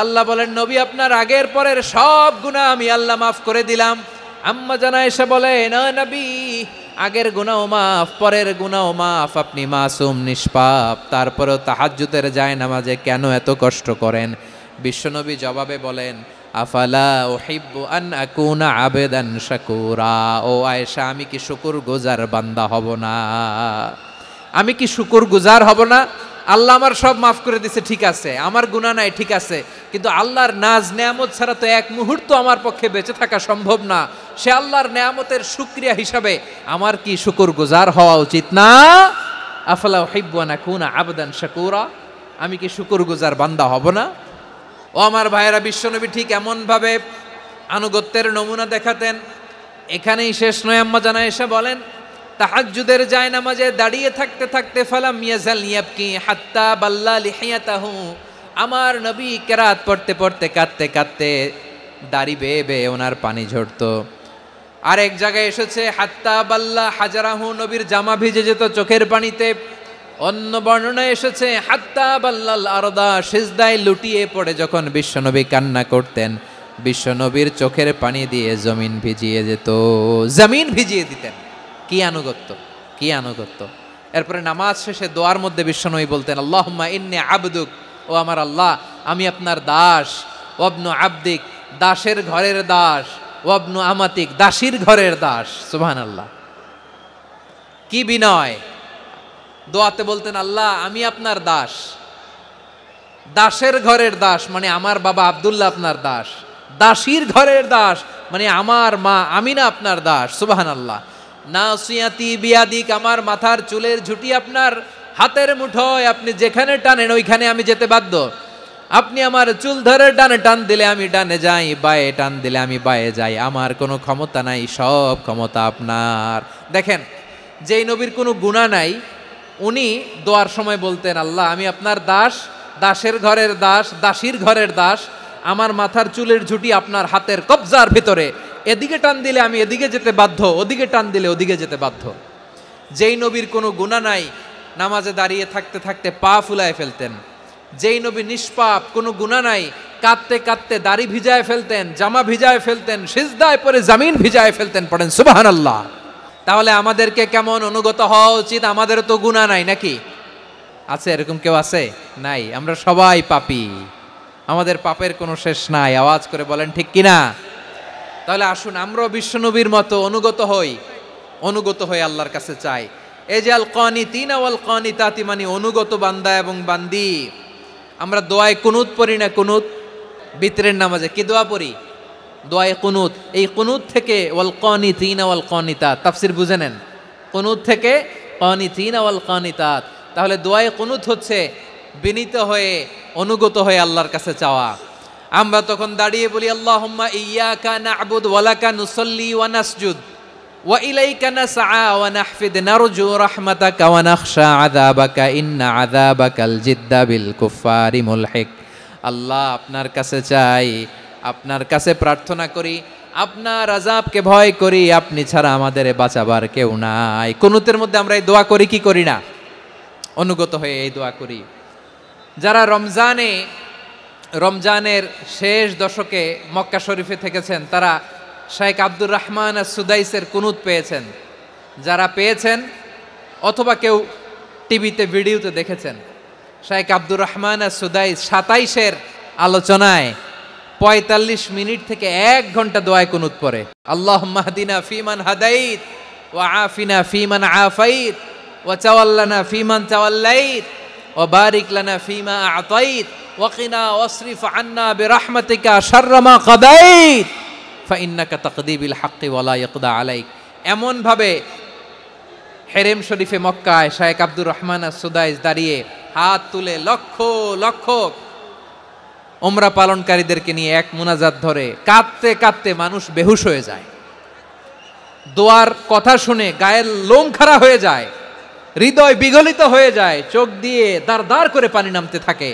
আল্লাহ বলেন, নবী আপনার আগের পরের সব গুনাহ আমি আল্লাহ মাফ করে দিলাম। আম্মা জান আয়েশা বলে, না নবী, আগের গুনাহ মাফ, পরের গুনাহ মাফ, আপনি মাসুম, নিষ্পাপ, তারপরেও তাহাজ্জুদের জায়নামাজে কেন এত কষ্ট করেন? বিশ্বনবী জবাবে বলেন, আফালা উহিব্বু আন আকুনা আবেদান শাকুরা। ও আয়েশা, আমি কি শুকরগুজার বান্দা হব না? আমি কি শুকরগুজার হব না? আল্লাহ আমার সব মাফ করে দিছে, ঠিক আছে, আমার গুনাহ নাই, ঠিক আছে, কিন্তু আল্লাহর নাজ নেয়ামত ছাড়া তো এক মুহূর্ত আমার পক্ষে বেঁচে থাকা সম্ভব না। সে আল্লাহর নেয়ামতের শুকরিয়া হিসাবে আমার কি শুকরগুজার হওয়া উচিত না? আফালা উহিব্বু আন আকুনা আবদান শাকুরা। আমি কি শুকরগুজার বান্দা হব না? ও আমার ভাইয়েরা, বিশ্বনবী ঠিক এমনভাবে আনুগত্যের নমুনা দেখাতেন। এখানেই শেষ নয়, আম্মা জান আয়েশা বলেন, তাহাজ্জুদের জায়নামাজে দাঁড়িয়ে থাকতে থাকতে ফালাম ইয়াজাল ইয়াবকি হাত্তা বাল্লা লিহিয়াতাহু। আমার নবী কেরাত পড়তে পড়তে কাঁদতে কাঁদতে দাড়ি বেয়ে বেয়ে ওনার পানি ঝরতো। আর এক জায়গায় এসেছে হাত্তা বাল্লা হাজারাহু, নবীর জামা ভিজে যেত চোখের পানিতে। অন্য বর্ণনায় এসেছে হাত্তা বাল্লাল আরদা, সিজদায় লুটিয়ে পড়ে যখন বিশ্বনবী কান্না করতেন, বিশ্বনবীর চোখের পানি দিয়ে জমিন ভিজিয়ে যেত, জমিন ভিজিয়ে দিতেন। কি আনুগত্য, কি আনুগত্য! এরপরে নামাজ শেষে দোয়ার মধ্যে বিশ্বনবী বলতেন, আল্লাহুম্মা ইন্নী আবদুক, ও আমার আল্লাহ, আমি আপনার দাস। ওয়াবনু আবদিক, দাসের ঘরের দাস। ওয়াবনু আমাতিক, দাসীর ঘরের দাস। সুবহানাল্লাহ, কি বিনয়! দোয়াতে বলতেন, আল্লাহ আমি আপনার দাস। দাসের ঘরের দাস মানে আমার বাবা আব্দুল্লাহ আপনার দাস। দাসীর ঘরের দাস মানে আমার মা আমিনা আপনার দাস। সুবহানাল্লাহ। নাসিয়াতি বিয়াদিক, আমার মাথার চুলের ঝুঁটি আপনার হাতের মুঠোয়, আপনি যেখানে টানেন ওইখানে আমি যেতে বাধ্য। আপনি আমার চুল ধরে ডানে টান দিলে আমি ডানে যাই, বায়ে টান দিলে আমি বায়ে যাই, আমার কোনো ক্ষমতা নাই, সব ক্ষমতা আপনার। দেখেন, যেই নবীর কোনো গুনাহ নাই, উনি দোয়ার সময় বলতেন, আল্লাহ আমি আপনার দাস, দাসের ঘরের দাস, দাসীর ঘরের দাস, আমার মাথার চুলের ঝুঁটি আপনার হাতের কবজার ভিতরে, এদিকে টান দিলে আমি এদিকে যেতে বাধ্য, ওদিকে টান দিলে ওদিকে যেতে বাধ্য। যেই নবীর কোনো গুনাহ নাই, নামাজে দাঁড়িয়ে থাকতে থাকতে পা ফুলায় ফেলতেন। যেই নবী নিষ্পাপ, কোনো গুনাহ নাই, কাঁদতে কাঁদতে দাড়ি ভিজায় ফেলতেন, জামা ভিজায় ফেলতেন, সিজদায় পরে জমিন ভিজায় ফেলতেন। পড়েন সুবহানাল্লাহ। তাহলে আমাদেরকে কেমন অনুগত হওয়া উচিত? আমাদেরও তো গুনাহ নাই নাকি? আছে এরকম কেউ? আছে? নাই। আমরা সবাই পাপী, আমাদের পাপের কোনো শেষ নাই। আওয়াজ করে বলেন ঠিক কিনা? তাহলে আসুন আমরাও বিশ্বনবীর মতো অনুগত হই, অনুগত হয়ে আল্লাহর কাছে চাই। এই যে আল কানিতিনা ওয়াল কানিতাতি, মানে অনুগত বান্দা এবং বান্দি। আমরা দোয়ায় কুনুত পড়ি না? কুনুত বিতরের নামাজে কি দোয়া পড়ি? দোয়ায়ে কুনুত। এই কুনুত থেকে ওয়াল কানিতিনা ওয়াল কানিতাত, তাফসীর বুঝে নেন। কুনুত থেকে কানিতিনা ওয়াল কানিতাত। তাহলে দোয়ায়ে কুনুত হচ্ছে বিনীত হয়ে, অনুগত হয়ে আল্লাহর কাছে চাওয়া। আমরা তখন দাঁড়িয়ে বলি, আল্লাহুম্মা ইয়্যাকা না'বুদু ওয়া লাকা নুসাল্লি ওয়া নাসজুদ ওয়া ইলাইকা নাসআ ওয়া নাহফিদ নারজু রাহমাতাকা ওয়া নাখশা আযাবাকা ইন্না আযাবাকাল জিদ্দা বিল কুফফারি মুলহিক। আল্লাহ আপনার কাছে চাই, আপনার কাছে প্রার্থনা করি, আপনার আযাবকে ভয় করি, আপনি ছাড়া আমাদের বাঁচাবার কেউ নাই। কুনুতের মধ্যে আমরা এই দোয়া করি কি করি না? অনুগত হয়ে এই দোয়া করি। যারা রমজানের শেষ দশকে মক্কা শরীফে থেকেছেন, তারা শাইখ আব্দুর রহমান আস-সুদাইসের কুনুত পেয়েছেন। যারা পেয়েছেন অথবা কেউ টিভিতে ভিডিওতে দেখেছেন, শাইখ আব্দুর রহমান আস-সুদাইস 27-এর আলোচনায় 45 মিনিট থেকে 1 ঘন্টা দোয়ায় কুনুত পড়ে। আল্লাহুম্মা হদিনা ফিমান হাদাইত ওয়া আফিনা ফিমান আফাইত ওয়া তাওয়াল্লানা ফিমান তাওয়াল্লাইত ওয়া বারিক লানা ফিমা আ'তাইত ওয়া কিনা ওয়াসরিফ আন্না বিরহমাতিকা শাররা মা কাদাইত ফাইন্নাকা তাকদি বিল হাক্কি ওয়া লা ইয়াকদা আলাইক। এমন ভাবে হেরেম শরীফে মক্কায় শাইখ আব্দুর রহমান আস-সুদাইস দাঁড়িয়ে হাত তুলে লক্ষ লক্ষ উমরা পালনকারীদেরকে নিয়ে এক মুনাজাত ধরে কাঁদতে কাঁদতে মানুষ বেহুশ হয়ে যায়। দোয়ার কথা শুনে গায়ের লোম খাড়া হয়ে যায়, হৃদয় বিগলিত হয়ে যায়, চোখ দিয়ে দাঁড় দাঁড় করে পানি নামতে থাকে।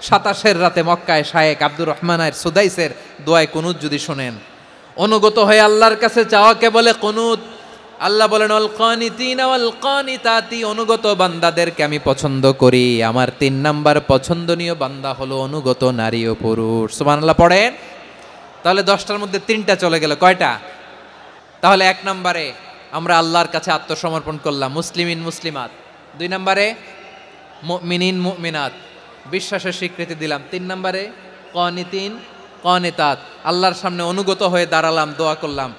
27 রাতে মক্কায় শায়েখ আব্দুর রহমান সুদাইসের দোয়ায় কুনুত যদি শোনেন, অনুগত হয়ে আল্লাহর কাছে চাওয়াকে বলে কুনুত। আল্লাহ বলেন আল কানিতিনা ওয়াল কানিতাতি, অনুগত বান্দাদেরকে আমি পছন্দ করি। আমার 3 নাম্বার পছন্দনীয় বান্দা হলো অনুগত নারী ও পুরুষ। সুবহানাল্লাহ পড়েন। তাহলে 10টার মধ্যে 3টা চলে গেল, কয়টা? তাহলে 1 নম্বরে আমরা আল্লাহর কাছে আত্মসমর্পণ করলাম, মুসলিমিন মুসলিমাত। 2 নম্বরে মুমিনিন মুমিনাত, বিশ্বাসের স্বীকৃতি দিলাম। 3 নম্বরে কানিতিন কানিতাত, আল্লাহর সামনে অনুগত হয়ে দাঁড়ালাম, দোয়া করলাম।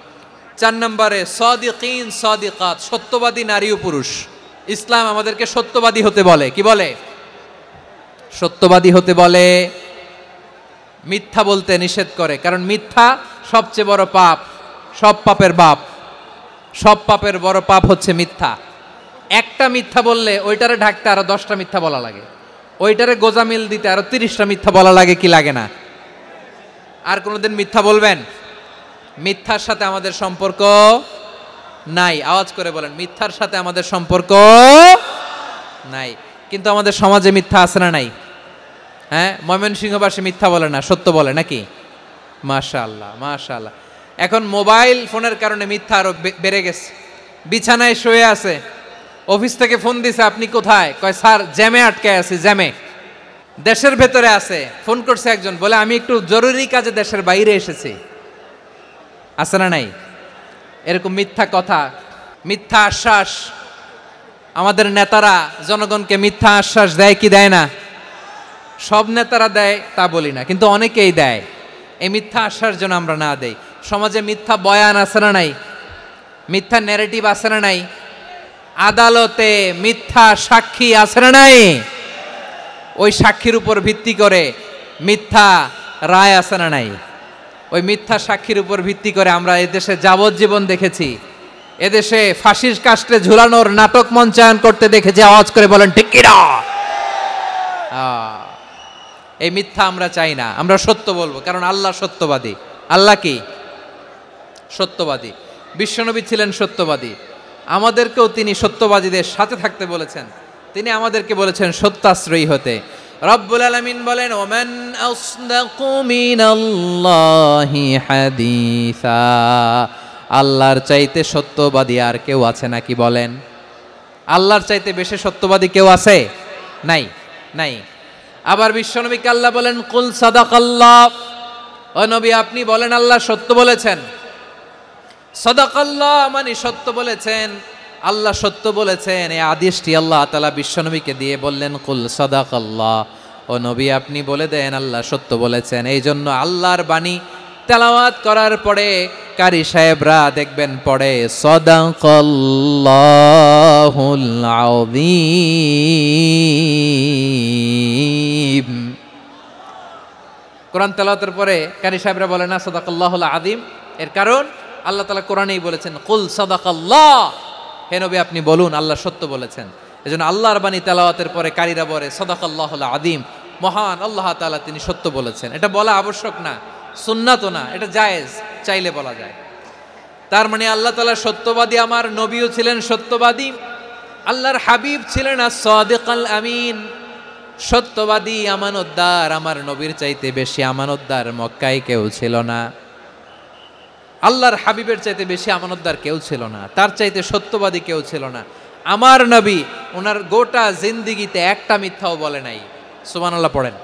4 নম্বরে সাদিকিন সাদিকাত, সত্যবাদী নারী ও পুরুষ। ইসলাম আমাদেরকে সত্যবাদী হতে বলে। কি বলে? সত্যবাদী হতে বলে, মিথ্যা বলতে নিষেধ করে। কারণ মিথ্যা সবচেয়ে বড় পাপ, সব পাপের বাপ। সব পাপের বড় পাপ হচ্ছে মিথ্যা। একটা মিথ্যা বললে ওইটারে ঢাকতে আরো 10টা মিথ্যা বলা লাগে, ওইটারে গোজামিল দিতে আরো 30টা মিথ্যা বলা লাগে, কি লাগে না? আর কোনোদিন মিথ্যা বলবেন? মিথ্যার সাথে আমাদের সম্পর্ক নাই। আওয়াজ করে বলেন, মিথ্যার সাথে আমাদের সম্পর্ক নাই। কিন্তু আমাদের সমাজে মিথ্যা আছে না নাই? হ্যাঁ, ময়মনসিংহবাসী মিথ্যা বলে না, সত্য বলে নাকি? মাশাআল্লাহ মাশাআল্লাহ। এখন মোবাইল ফোনের কারণে মিথ্যা আরো বেড়ে গেছে। বিছানায় শুয়ে আছে, অফিস থেকে ফোন দিছে, আপনি কোথায়? কয় স্যার জ্যামে আটকে আছি, জ্যামে। দেশের ভেতরে আছে, ফোন করছে একজন, বলে আমি একটু জরুরি কাজে দেশের বাইরে এসেছি। আছে না নাই? এরকম মিথ্যা কথা, মিথ্যা আশ্বাস। আমাদের নেতারা জনগণকে মিথ্যা আশ্বাস দেয় কি দেয় না? সব নেতারা দেয় তা বলি না, কিন্তু অনেকেই দেয়। এই মিথ্যা আশ্বাস যেন আমরা না দেই। সমাজে মিথ্যা বয়ান আছে না নাই? মিথ্যা ন্যারেটিভ আছে না নাই? আদালতে মিথ্যা সাক্ষী আছে না নাই? ওই সাক্ষীর উপর ভিত্তি করে মিথ্যা রায় আছে না নাই? ওই মিথ্যা সাক্ষীর উপর ভিত্তি করে আমরা এদেশে যাবজ্জীবন দেখেছি, এদেশে ফাঁসির কাস্টে ঝুলানোর নাটক মঞ্চায়ন করতে দেখেছি। আওয়াজ করে বলেন ঠিক কি না? এই মিথ্যা আমরা চাই না, আমরা সত্য বলবো, কারণ আল্লাহ সত্যবাদী। আল্লাহ কি? সত্যবাদী। বিশ্বনবী ছিলেন সত্যবাদী, আমাদেরকেও তিনি সত্যবাদীদের সাথে থাকতে বলেছেন। তিনি আমাদেরকে বলেছেন সত্যাশ্রয়ী হতে। রব্বুল আলামিন বলেন ওমান আসদাকু মিনাল্লাহি হাদিসা, আল্লাহর চাইতে সত্যবাদী আর কেউ আছে নাকি বলেন? আল্লাহর চাইতে বেশি সত্যবাদী কেউ আছে? নাই, নাই। আবার বিশ্বনবীকে আল্লাহ বলেন কুল সাদাকাল্লাহ, ও নবী আপনি বলেন আল্লাহ সত্য বলেছেন। সাদাকাল্লাহ মানে সত্য বলেছেন, আল্লাহ সত্য বলেছেন। এই আদেশটি আল্লাহ তাআলা বিশ্বনবীকে দিয়ে বললেন কুল সাদাকাল্লাহ, ও নবী আপনি বলে দেন আল্লাহ সত্য বলেছেন। এই জন্য আল্লাহর বাণী তেলাওয়াত করার পরে কারি সাহেবরা দেখবেন পড়ে সাদাকাল্লাহুল আযীম। কোরআন তেলাওয়াতের পরে কারি সাহেবরা বলে না সাদাকাল্লাহুল আযীম, এর কারণ আল্লাহ তাআলা কোরআনেই বলেছেন কুল সাদাকাল্লাহ, হে নবী আপনি বলুন আল্লাহ সত্য বলেছেন। এজন্য আল্লাহর বাণী তেলাওয়াতের পরে কারীরা বলে সাদাকাল্লাহুল আযীম, মহান আল্লাহ তাআলা তিনি সত্য বলেছেন। এটা বলা আবশ্যক না, সুন্নাতও না, এটা জায়েজ, চাইলে বলা যায়। তার মানে আল্লাহ তাআলা সত্যবাদী, আমার নবীও ছিলেন সত্যবাদী, আল্লাহর হাবিব ছিলেন as-সাদিকাল আমিন, সত্যবাদী আমানতদার। আমার নবীর চাইতে বেশি আমানতদার মক্কায় কেউ ছিল না, আল্লাহর হাবিবের চাইতে বেশি আমানতদার কেউ ছিল না, তার চাইতে সত্যবাদী কেউ ছিল না। আমার নবী ওনার গোটা জিন্দিগিতে একটা মিথ্যাও বলে নাই। সুবহানাল্লাহ পড়েন।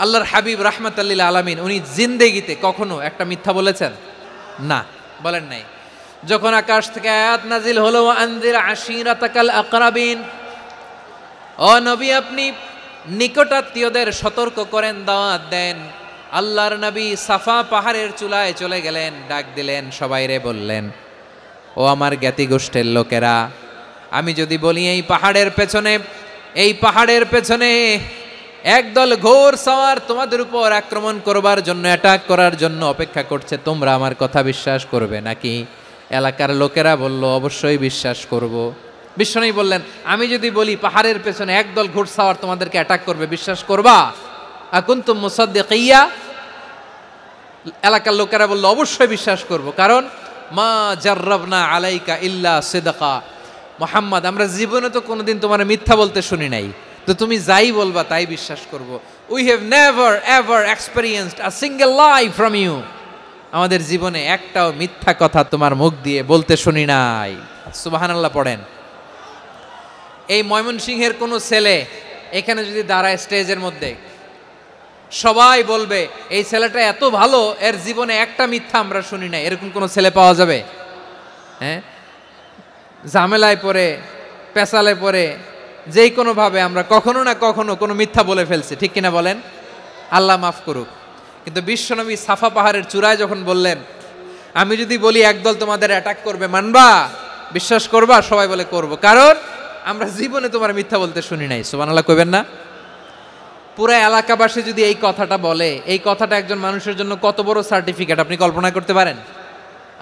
আল্লাহর হাবিব রাহমাতাল লিল আলামিন উনি জিন্দেগিতে কখনো একটা মিথ্যা বলেছেন? না, বলেন নাই। যখন আকাশ থেকে আয়াত নাজিল হলো আনজির আশিরাতাকাল আকরাবিন, ও নবী আপনি নিকটাত্মীয়দের সতর্ক করেন, দাওয়াত দেন। আল্লাহর নবী সাফা পাহাড়ের চূড়ায় চলে গেলেন, ডাক দিলেন, সবাইরে বললেন ও আমার জ্ঞাতি গোষ্ঠীর লোকেরা, আমি যদি বলি এই পাহাড়ের পেছনে একদল ঘোর সওয়ার তোমাদের উপর আক্রমণ করবার জন্য, অ্যাটাক করার জন্য অপেক্ষা করছে, তোমরা আমার কথা বিশ্বাস করবে নাকি? এলাকার লোকেরা বলল অবশ্যই বিশ্বাস করব। বিশ্বনবী বললেন, আমি যদি বলি পাহাড়ের পেছনে একদল ঘুড়সাওয়ার তোমাদেরকে অ্যাটাক করবে, বিশ্বাস করবা? আকুনতুম মুসাদ্দিকিয়া? এলাকার লোকেরা বলল, অবশ্যই বিশ্বাস করব, কারণ মা জাররাবনা আলাইকা ইল্লা সিদকা। মুহাম্মদ, আমরা জীবনে তো কোনোদিন তোমার মিথ্যা বলতে শুনি নাই, তো তুমি যাই বলবা তাই বিশ্বাস করব। We have never ever experienced a single lie from you. আমাদের জীবনে একটাও মিথ্যা কথা তোমার মুখ দিয়ে বলতে শুনি নাই। সুবহানাল্লাহ পড়েন। এই ময়মনসিংহের কোনো ছেলে এখানে যদি দাঁড়ায় স্টেজের মধ্যে, সবাই বলবে এই ছেলেটা এত ভালো, এর জীবনে একটা মিথ্যা আমরা শুনি নাই। এরকম কোনো ছেলে পাওয়া যাবে? হ্যাঁ, ঝামেলায় পড়ে, পেশালে পড়ে, যেই কোনোভাবে আমরা কখনো না কখনো কোনো মিথ্যা বলে ফেলছি, ঠিক কিনা বলেন? আল্লাহ মাফ করুক। কিন্তু বিশ্বনবী সাফা পাহাড়ের চূড়ায় যখন বললেন, আমি যদি বলি একদল তোমাদের অ্যাটাক করবে, মানবা? বিশ্বাস করবা? সবাই বলে করব, কারণ আমরা জীবনে তোমার মিথ্যা বলতে শুনি নাই। সুবহানাল্লাহ কইবেন না? পুরা এলাকাবাসী যদি এই কথাটা বলে, এই কথাটা একজন মানুষের জন্য কত বড় সার্টিফিকেট আপনি কল্পনা করতে পারেন?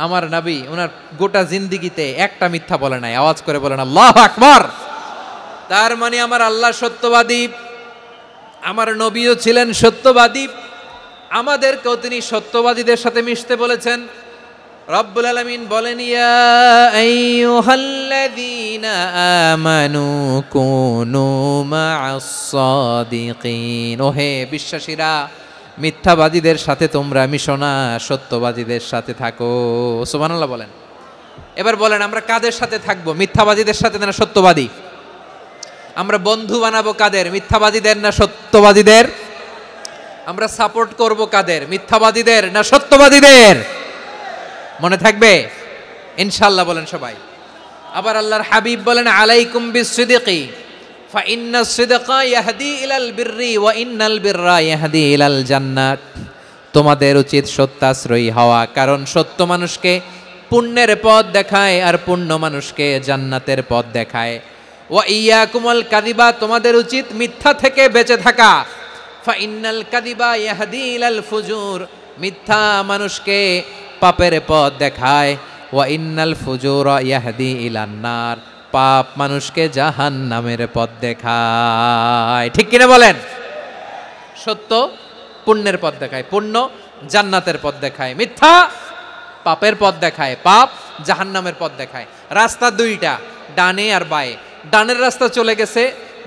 আমার নবী ওনার গোটা জিন্দিগিতে একটা মিথ্যা বলে নাই। আওয়াজ করে বলেন আল্লাহু আকবার। তার মানে আমার আল্লাহ সত্যবাদী, আমার নবীও ছিলেন সত্যবাদী, আমাদেরকেও তিনি সত্যবাদীদের সাথে মিশতে বলেছেন। রব্বুল আলামিন বলেন, ইয়া আইয়ুহাল্লাযীনা আমানু কুনু মা'আস সাদিকিন। ওহে বিশ্বাসীরা, মিথ্যাবাদীদের সাথে তোমরা মিশো না, সত্যবাদীদের সাথে থাকো। সুবহানাল্লাহ বলেন। এবার বলেন, আমরা কাদের সাথে থাকবো? মিথ্যাবাদীদের সাথে না সত্যবাদী? আমরা বন্ধু বানাবো কাদের? মিথ্যাবাদীদের না সত্যবাদীদের? আমরা সাপোর্ট করব কাদের? মিথ্যাবাদীদের না সত্যবাদীদের? মনে থাকবে ইনশাআল্লাহ, বলেন সবাই। আবার আল্লাহর হাবিব বলেন, আলাইকুম বিসসিদকি ফা ইন্নাস সিদকা ইয়াহদি ইলাল বিররি ওয়া ইন্নাল বিররা ইয়াহদি ইলাল জান্নাত। তোমাদের উচিত সত্যাশ্রয়ী হওয়া, কারণ সত্য মানুষকে পুণ্যের পথ দেখায় আর পুণ্য মানুষকে জান্নাতের পথ দেখায়। ওয়া ইয়াকুমুল কাযিবা, তোমাদের উচিত মিথ্যা থেকে বেঁচে থাকা। ফা ইন্নাল কাযিবা ইয়াহদি ইলাল ফুজুর, মিথ্যা মানুষকে পাপের পথ দেখায়। ওয়া ইন্নাল ফুজুরা ইয়াহদি ইলান নার, পাপ মানুষকে জাহান্নামের পথ দেখায়। ঠিক কিনা বলেন? সত্য পুণ্যের পথ দেখায়, পুণ্য জান্নাতের পথ দেখায়, মিথ্যা পাপের পথ দেখায়, পাপ জাহান্নামের পথ দেখায়। রাস্তা দুইটা, ডানে আর বায়ে। ডানের রাস্তা চলে গেছে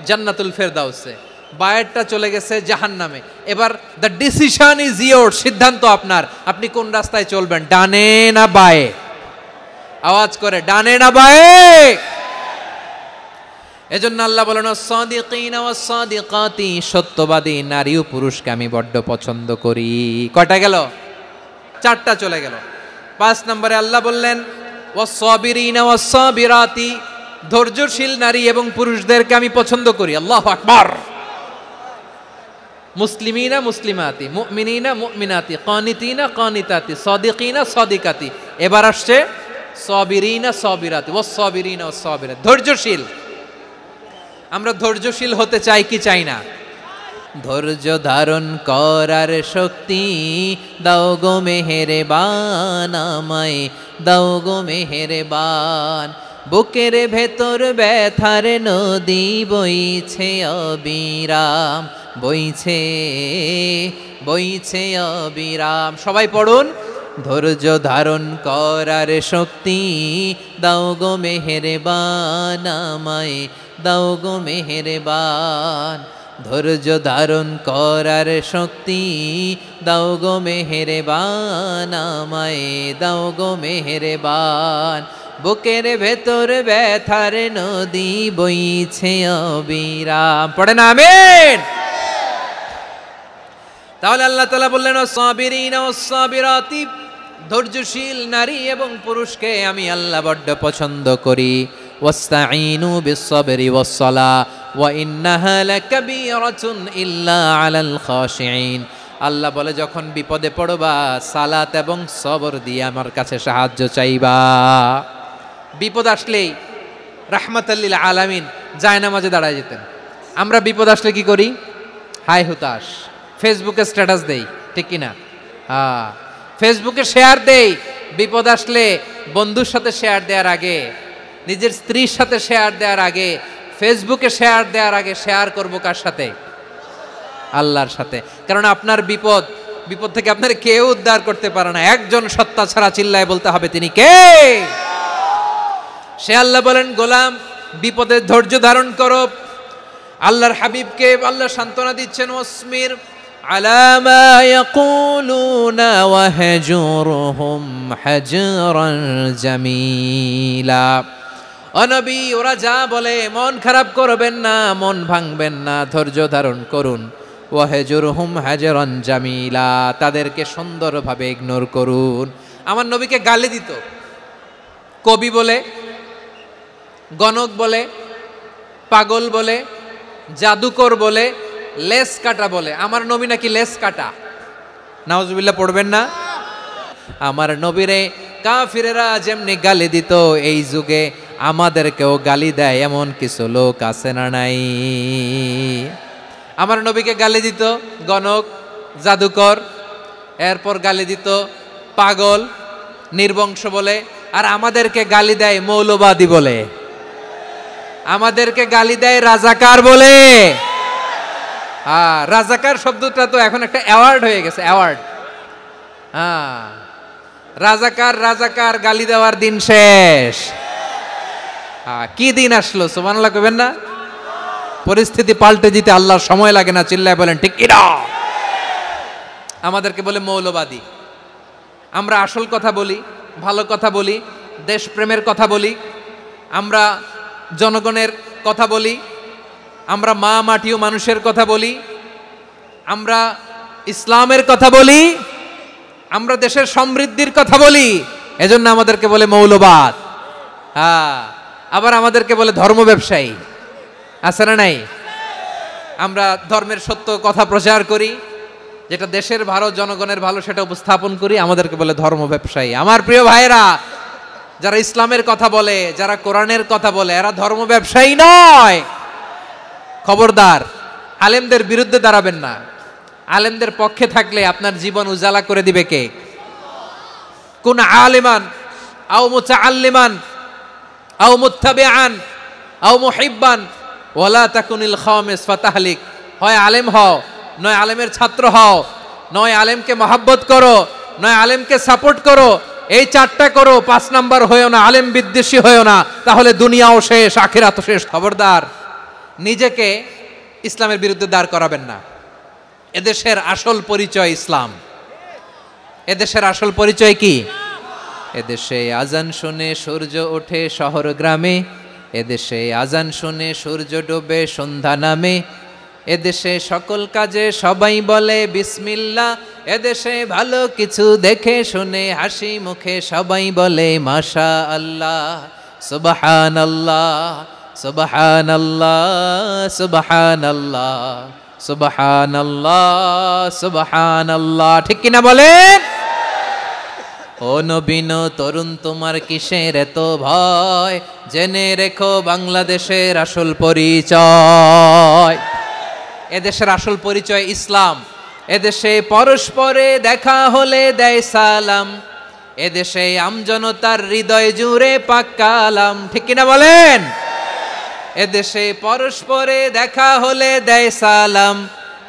জান্নাতুল ফেরদাউসে, বায়েরটা চলে গেছে জাহান্নামে। এবার দ্য ডিসিশন ইজ ইয়োর, সিদ্ধান্ত আপনার, আপনি কোন রাস্তায় চলবেন, ডানে না বায়ে? আওয়াজ করে, ডানে না বায়ে? এজন্য আল্লাহ বলেন, সাদিকিনা ওয়াস সাদিকাতি, সত্যবাদী নারী ও পুরুষকে আমি বড্ড পছন্দ করি। কয়টা গেল? চারটা চলে গেল। 5 নম্বরে আল্লাহ বললেন, ওয়াস সাবিরিনা ওয়াস সাবিরাতি, ধৈর্যশীল নারী এবং পুরুষদেরকে আমি পছন্দ করি। আল্লাহু আকবার। মুসলিমিনা মুসলিমাতি, মুমিনিনা মুমিনাতি, কানিতিনা কানিতাতি, সাদিকিনা সাদিকাতি। এবার আসছে সাবিরিনা সাবিরাতি, ওয়াস সাবিরিনা ওয়াস সাবিরাত, ধৈর্যশীল। আমরা ধৈর্যশীল হতে চাই কি চাই না? ধৈর্য ধারণ করার শক্তি দাও গো মেহেরবান, আমায় দাও গো মেহেরবান। বুকের ভেতর ব্যথার নদী বইছে অবিরাম, বইছে বইছে অবিরাম। সবাই পড়ুন, ধৈর্য ধারণ করার শক্তি দাও গো মেহেরবান, আমায় দাও গো মেহেরবান। ধৈর্য ধারণ করার শক্তি দাও গো মেহেরবান, আমায় দাও গো মেহেরবান। বুকের ভেতর ব্যথার নদী বইছে অবিরাম। পড়েন আমিন। তাহলে আল্লাহ তাআলা বললেন, সাবিরিনা ওয়াস সাবিরাতি, ধৈর্যশীল নারী এবং পুরুষকে আমি আল্লাহ বড্ড পছন্দ করি। ওয়াস্তাঈনু বিস-সাবরি ওয়াস-সালাহ ওয়া ইন্নাহা লাকাবীরাতুন ইল্লা আলাল খাশিঈন। আল্লাহ বলে, যখন বিপদে পড়বা সালাত এবং সবর দিয়ে আমার কাছে সাহায্য চাইবা। বিপদ আসলেই রাহমাতাল লিল আলামিন জায়নামাজে দাঁড়ায় যেতেন। আমরা বিপদ আসলে কি করি? হায় হুতাশ, ফেসবুকে স্ট্যাটাস দেই, ঠিক কিনা? হ্যাঁ, ফেসবুকে শেয়ার দেই। বিপদ আসলে বন্ধুর সাথে শেয়ার দেওয়ার আগে নিজের স্ত্রীর সাথে শেয়ার দেওয়ার আগে, ফেসবুকে শেয়ার দেওয়ার আগে শেয়ার করব কার সাথে? আল্লাহর সাথে। কারণ আপনার বিপদ থেকে আপনার কেউ উদ্ধার করতে পারে না, একজন সত্তা ছাড়া চিল্লায় বলতে হবে তিনি কে? সে আল্লাহ বলেন, গোলাম বিপদের ধৈর্য ধারণ করো। আল্লাহর হাবিবকে আল্লাহ সান্ত্বনা দিচ্ছেন, ওয়াসমির আলা মা ইয়াকুলুনা ওয়াহজুরহুম হাজরান জামিলা। ও নবী, ওরা যা বলে মন খারাপ করবেন না, মন ভাঙবেন না, ধৈর্য ধারণ করুন। ওয়াহজুরহুম হাজরান জামিলা, তাদেরকে সুন্দরভাবে ইগনোর করুন। আমার নবীকে গালি দিত কবি বলে, গণক বলে, পাগল বলে, জাদুকর বলে, লেস কাটা বলে। আমার নবী নাকি লেস কাটা? নাউজুবিল্লাহ পড়বেন না? আমার নবীরে কাফিরেরা যেমনি গালি দিত, এই যুগে আমাদেরকেও গালি দেয় এমন কিছু লোক আছে না নাই? আমার নবীকে গালি দিত গণক, জাদুকর, এরপর গালি দিত পাগল, নির্বংশ বলে, আর আমাদেরকে গালি দেয় মৌলবাদী বলে, আমাদেরকে গালি দেয় রাজাকার বলে। রাজাকার শব্দটা তো এখন একটা অ্যাওয়ার্ড হয়ে গেছে, অ্যাওয়ার্ড। রাজাকার গালি দেওয়ার দিন শেষ। কি দিন আসলো, সুবহানাল্লাহ কইবেন না? পরিস্থিতি পাল্টে দিতে আল্লাহর সময় লাগে না, চিল্লায় বলেন ঠিক কি না? আমাদেরকে বলে মৌলবাদী। আমরা আসল কথা বলি, ভালো কথা বলি, দেশপ্রেমের কথা বলি, আমরা জনগণের কথা বলি, আমরা মা মাটি ও মানুষের কথা বলি, আমরা ইসলামের কথা বলি, আমরা দেশের সমৃদ্ধির কথা বলি, এজন্য আমাদেরকে বলে মৌলবাদ। আবার আমাদেরকে বলে ধর্ম ব্যবসায়ী, আছে না নাই? আমরা ধর্মের সত্য কথা প্রচার করি, যেটা দেশের ভালো, জনগণের ভালো, সেটা উপস্থাপন করি, আমাদেরকে বলে ধর্ম ব্যবসায়ী। আমার প্রিয় ভাইরা, যারা ইসলামের কথা বলে, যারা কোরআনের কথা বলে, এরা ধর্ম ব্যবসায়ী নয়। খবরদার, আলেমদের বিরুদ্ধে দাঁড়াবেন না। আলেমদের পক্ষে থাকলে আপনার জীবন উজালা করে দিবে কে? কুন আলিমান আও মুতাআল্লিমান আও মুত্তাবিআন আও মুহিব্বান ওয়ালা তাকুনিল খামিস ফাতাহলিক। হয় আলেম হও, নয় আলেমের ছাত্র হও, নয় আলেমকে মহব্বত করো, নয় আলেমকে সাপোর্ট করো। এই চারটা করো, 5 নাম্বার হয়েও না, আলেম বিদ্বেষী হয়েও না, তাহলে দুনিয়াও শেষ, আখিরাতও শেষ। খবরদার, নিজেকে ইসলামের বিরুদ্ধে দাঁড় করাবেন না। এদেশের আসল পরিচয় ইসলাম। এদেশের আসল পরিচয় কি? এদেশে আজান শুনে সূর্য ওঠে শহর গ্রামে, এদেশে আজান শুনে সূর্য ডোবে সন্ধ্যা নামে, এদেশে সকল কাজে সবাই বলে বিসমিল্লাহ, এদেশে ভালো কিছু দেখে শুনে হাসি মুখে সবাই বলে মাশা আল্লাহ, সুবহানাল্লাহ সুবহানাল্লাহ সুবহানাল্লাহ সুবহানাল্লাহ সুবহানাল্লাহ। ঠিক কিনা বলেন? ও নবীন তরুণ, তোমার কিসের এত ভয়? জেনে রেখো বাংলাদেশের আসল পরিচয়। এদেশের আসল পরিচয় ইসলাম। এদেশে পরস্পরে দেখা হলে দেয় সালাম, এদেশে আমজনতার হৃদয় জুড়ে পাক কালাম। ঠিক কিনা বলেন? এদেশে পরস্পরে দেখা হলে দেয় সালাম,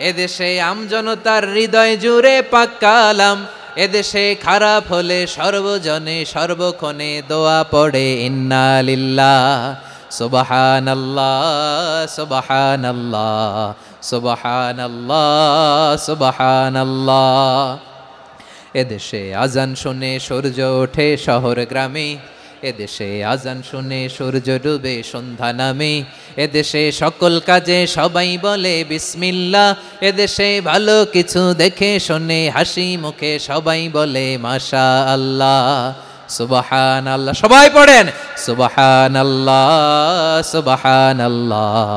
এদেশে আমজনতার হৃদয় জুড়ে পাক কালাম, এদেশে খারাপ হলে সর্বজনে সর্বক্ষণে দোয়া পড়ে ইন্না লিল্লাহ সুবহানাল্লাহ সুবহানাল্লাহ সুবহানাল্লাহ সুবহানাল্লাহ। এদেশে আজান শুনে সূর্য ওঠে শহর গ্রামে, এদেশে আজান শুনে সূর্য ডুবে সন্ধ্যা নামে, এদেশে সকল কাজে সবাই বলে বিসমিল্লাহ, এদেশে ভালো কিছু দেখে শুনে হাসি মুখে সবাই বলে মাশা আল্লাহ সুবহানাল্লাহ। সবাই পড়েন সুবহানাল্লাহ সুবহানাল্লাহ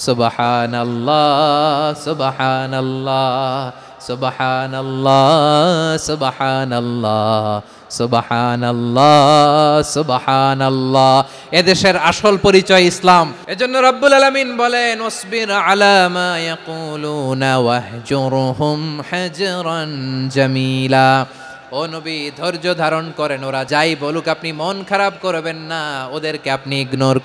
সুবহানাল্লাহ সুবহানাল্লাহ সুবহানাল্লাহ সুবহানাল্লাহ সুবহানাল্লাহ সুবহানাল্লাহ। এদেশের আসল পরিচয় ইসলাম। এজন্য রব্বুল আলামিন বলেন ওয়াসবির আলা মা ইয়াকুলুনা ওয়াহজুরহুম হাজরান জামিলা। ও ও নবী ধৈর্য ধারণ করেন, ওরা যাই বলুক আপনি মন খারাপ করবেন না, ওদেরকে আপনি ইগনোর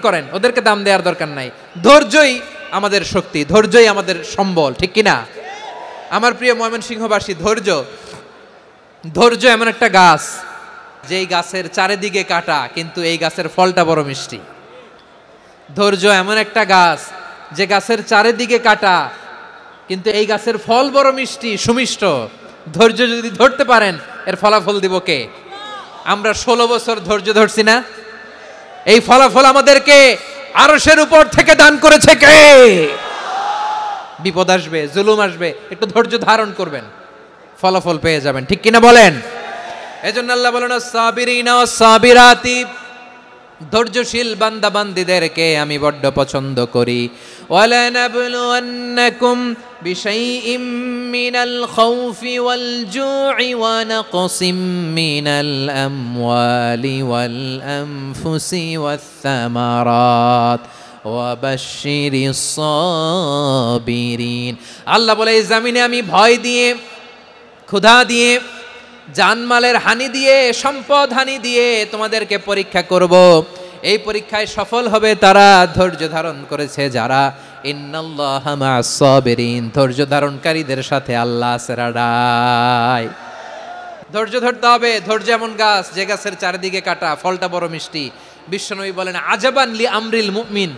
করেন, ওদেরকে দাম দেওয়ার দরকার নাই। ধৈর্যই আমাদের শক্তি, ধৈর্যই আমাদের সম্বল, ঠিক কিনা? আমার প্রিয় ময়মনসিংহবাসী, ধৈর্য এমন একটা গাছ, যেই গাছের চারিদিকে কাটা কিন্তু এই গাছের ফলটা বড় মিষ্টি। ধৈর্য এমন একটা গাছ, যে গাছের চারিদিকে কাটা কিন্তু এই গাছের ফল বড় মিষ্টি, সুমিষ্ট। ধৈর্য যদি ধরতে পারেন, এর ফলাফল দিব কে? আমরা 16 বছর ধৈর্য ধরছি না? এই ফলাফল আমাদেরকে আরশের উপর থেকে দান করেছে কে? বিপদ আসবে, জুলুম আসবে, একটু ধৈর্য ধারণ করবেন, ফলাফল পেয়ে যাবেন, ঠিক কিনা বলেন? এজন্য আল্লাহ বলেন সাবিরিনা ওয়াস সাবিরাতি, ধৈর্যশীল বান্দা বান্দীদেরকে আমি বড্ড পছন্দ করি। ওয়ালা নাবলুওয়ান্নাকুম বিশাইইম মিনাল খাউফি ওয়াল জু'i ওয়া নাকসিম মিনাল আমওয়ালি ওয়াল আনফুসি ওয়াস সামারাত ওয়া বাশশিরিস সাবিরিন। আল্লাহ বলে এই জমিনে আমি ভয় দিয়ে, ক্ষুধা দিয়ে, জানমালের হানি দিয়ে, সম্পদ হানি দিয়ে তোমাদেরকে পরীক্ষা করব। এই পরীক্ষায় সফল হবে তারা ধৈর্য ধারণ করেছে যারা। ইন্নাল্লাহা মা'আস সাবিরিন, ধৈর্য ধারণকারীদের সাথে আল্লাহ আছে রাডাই। ধৈর্য ধরতে হবে। ধৈর্য এমন গাছ, যে গাছের চারিদিকে কাটা, ফলটা বড় মিষ্টি। বিশ্বনবী বলেন আজাবান লি আমরিল মুমিন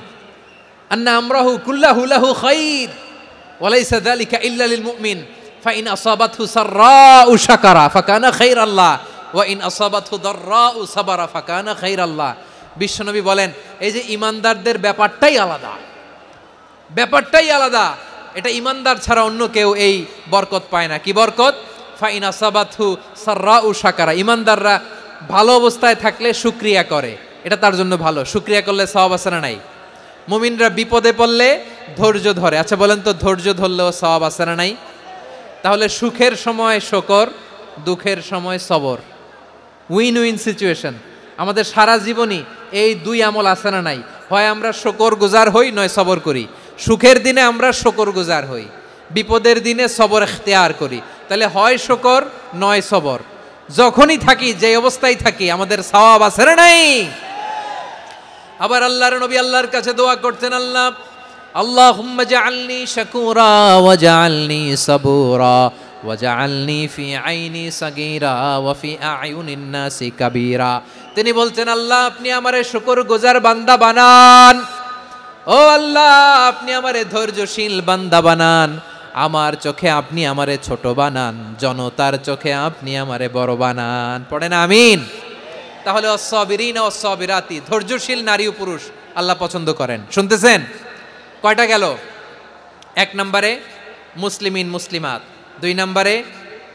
আন্না আমরাহু কুল্লাহু লাহু খাইর ওয়া লাইসা যালিকা ইল্লা লিল মুমিন ফাইন আসাবাতহু সাররাউ শাকারা ফাকানা খাইরাল্লাহ ওয়া ইন আসাবাতহু দাররাউ সাবারা ফাকানা খাইরাল্লাহ। বিশ্বনবী বলেন এই যে ইমানদারদের ব্যাপারটাই আলাদা, ব্যাপারটাই আলাদা। এটা ইমানদার ছাড়া অন্য কেউ এই বরকত পায় না। কি বরকত? ফাইন আসাবাতহু সাররাউ শাকারা। ইমানদাররা ভালো অবস্থায় থাকলে শুকরিয়া করে, এটা তার জন্য ভালো। শুকরিয়া করলে সওয়াব আছে না নাই? মুমিনরা বিপদে পড়লে ধৈর্য ধরে। আচ্ছা বলেন তো, ধৈর্য ধরলেও সওয়াব আছে না নাই? তাহলে সুখের সময় শুকর, দুঃখের সময় সবর, উইন উইন সিচুয়েশন। আমাদের সারা জীবনই এই দুই আমল আছে না নাই? হয় আমরা শুকর গুজার হই, নয় সবর করি। সুখের দিনে আমরা শুকর গুজার হই, বিপদের দিনে সবর ইখতিয়ার করি। তাহলে হয় শুকর নয় সবর। যখনই থাকি, যে অবস্থায় থাকি, আমাদের সওয়াব আছে না নাই? আবার আল্লাহর নবী আল্লাহর কাছে দোয়া করতেন, আল্লাহ আল্লাহুম্মা জাআলনি শাকুরা ওয়া জাআলনি সাবুরা ওয়া জাআলনি ফি আইনি সাগীরা ওয়া ফি আ'য়ুনিন নাসি কাবীরা। তিনি বলছেন আল্লাহ আপনি আমারে শুকরগুজার বান্দা বানান, ও আল্লাহ আপনি আমারে ধৈর্যশীল বান্দা বানান, আমার চোখে আপনি আমারে ছোট বানান, জনতার চোখে আপনি আমারে বড় বানান। পড়েন আমিন। তাহলে অস-সাবিরিনা ওয়াস-সাবিরাতি, ধৈর্যশীল নারী ও পুরুষ আল্লাহ পছন্দ করেন। শুনতেছেন? কয়টা গেল? 1 নম্বরে মুসলিমিন মুসলিমাত, 2 নম্বরে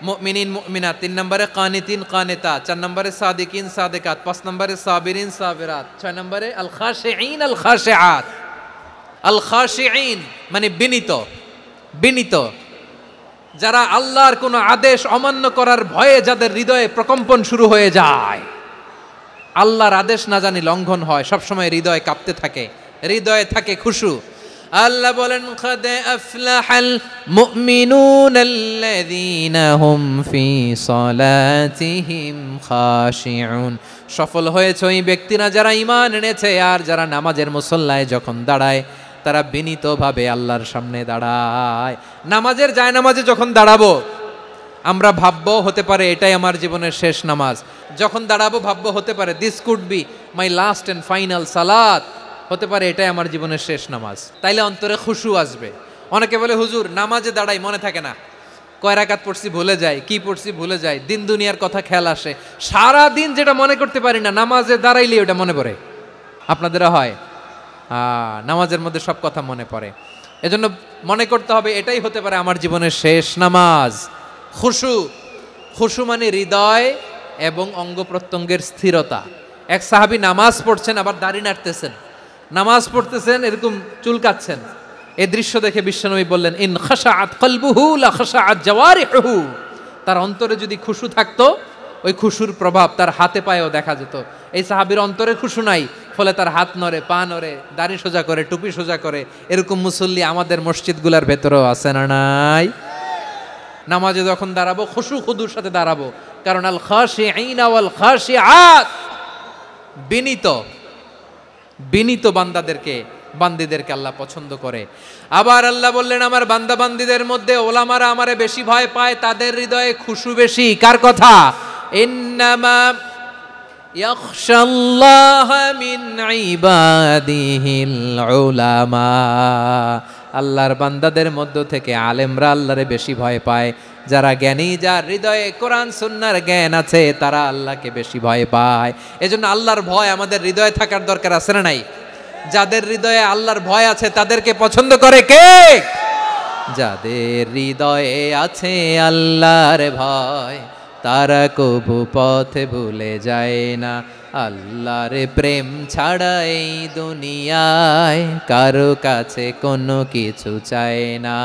মুমিনিন মুমিনাত, 3 নম্বরে কানিতিন কানিতাত, 4 নম্বরে সাদিকিন সাদিকাত, 5 নম্বরে সাবিরিন সাবিরাত, 6 নম্বরে আল খাশিঈন আল খাশিআত। আল খাশিঈন মানে বিনীত, বিনীত, যারা আল্লাহর কোনো আদেশ অমান্য করার ভয়ে যাদের হৃদয়ে প্রকম্পন শুরু হয়ে যায়, আল্লাহর আদেশ না জানি লঙ্ঘন হয়, সবসময় হৃদয় কাঁপতে থাকে, হৃদয়ে থাকে খুশু। আল্লাহ বলেন কাদ আফলাহাল মুমিনুনাল্লাযীনা হুম ফি সালাতিহিম খাশিউন। সফল হয়েছে ওই ব্যক্তিরা যারা ঈমান এনেছে আর যারা নামাজের মুসল্লায় যখন দাঁড়ায় তারা বিনীতভাবে আল্লাহর সামনে দাঁড়ায়। নামাজের জায়নামাজে যখন দাঁড়াবো আমরা ভাববো হতে পারে এটাই আমার জীবনের শেষ নামাজ। যখন দাঁড়াবো ভাববো হতে পারে this could be my last and final সালাত, হতে পারে এটাই আমার জীবনের শেষ নামাজ। তাইলে অন্তরে খুশু আসবে। অনেকে বলে হুজুর নামাজে দাঁড়াই মনে থাকে না, কয় রাকাত পড়ছি ভুলে যাই, কি পড়ছি ভুলে যাই, দিন দুনিয়ার কথা খেয়াল আসে, সারা দিন যেটা মনে করতে পারি না নামাজে দাঁড়াইলে ওটা মনে পড়ে। আপনাদেরও হয়? নামাজের মধ্যে সব কথা মনে পড়ে। এজন্য মনে করতে হবে এটাই হতে পারে আমার জীবনের শেষ নামাজ। খুশু, খুশু মানে হৃদয় এবং অঙ্গ প্রত্যঙ্গের স্থিরতা। এক সাহাবী নামাজ পড়ছেন আবার দাড়ি নাড়তেছেন, নামাজ পড়তেছেন এরকম চুলকাচ্ছেন। এই দৃশ্য দেখে বিশ্বনবী বললেন ইন খাশাআত কলবুহু লা খাশাআত জাওয়ারিহুহু। তার অন্তরে যদি খুশু থাকতো ওই খুশুর প্রভাব তার হাতে পায়েও দেখা যেত। এই সাহাবীর অন্তরে খুশু নাই, ফলে তার হাত নড়ে, পা নড়ে, দাড়ি সোজা করে, টুপি সোজা করে। এরকম মুসল্লি আমাদের মসজিদগুলোর ভেতরেও আছে না নাই? নামাজে যখন দাঁড়াবো খুশু খুদুর সাথে দাঁড়াবো, কারণ আল খাশিঈনা ওয়াল খাশিআত, বিনীত বিনীত বান্দিদেরকে আল্লাহ পছন্দ করে। আবার আল্লাহ বললেন আমার বান্দা বান্দিদের মধ্যে ওলামারা আমারে বেশি ভয় পায়, তাদের হৃদয়ে খুশু বেশি। কার কথা? ইন্নামা ইয়াখশাল্লাহা মিন ইবাদিহিল উলামা, আল্লাহর বান্দাদের মধ্য থেকে আলেমরা আল্লাহরে বেশি ভয় পায়। যারা জ্ঞানী, যার হৃদয়ে কোরআন সুন্নাহর জ্ঞান আছে, তারা আল্লাহকে বেশি ভয় পায়। এজন্য আল্লাহর ভয় আমাদের হৃদয়ে থাকার দরকার আছে না নাই? যাদের হৃদয়ে আল্লাহর ভয় আছে তাদেরকে পছন্দ করে কে? যাদের হৃদয়ে আছে আল্লাহর ভয়, তারা কবু পথে ভুলে যায় না। আল্লাহর প্রেম ছাড়া এই দুনিয়ায় কারো কাছে কোনো কিছু চায় না।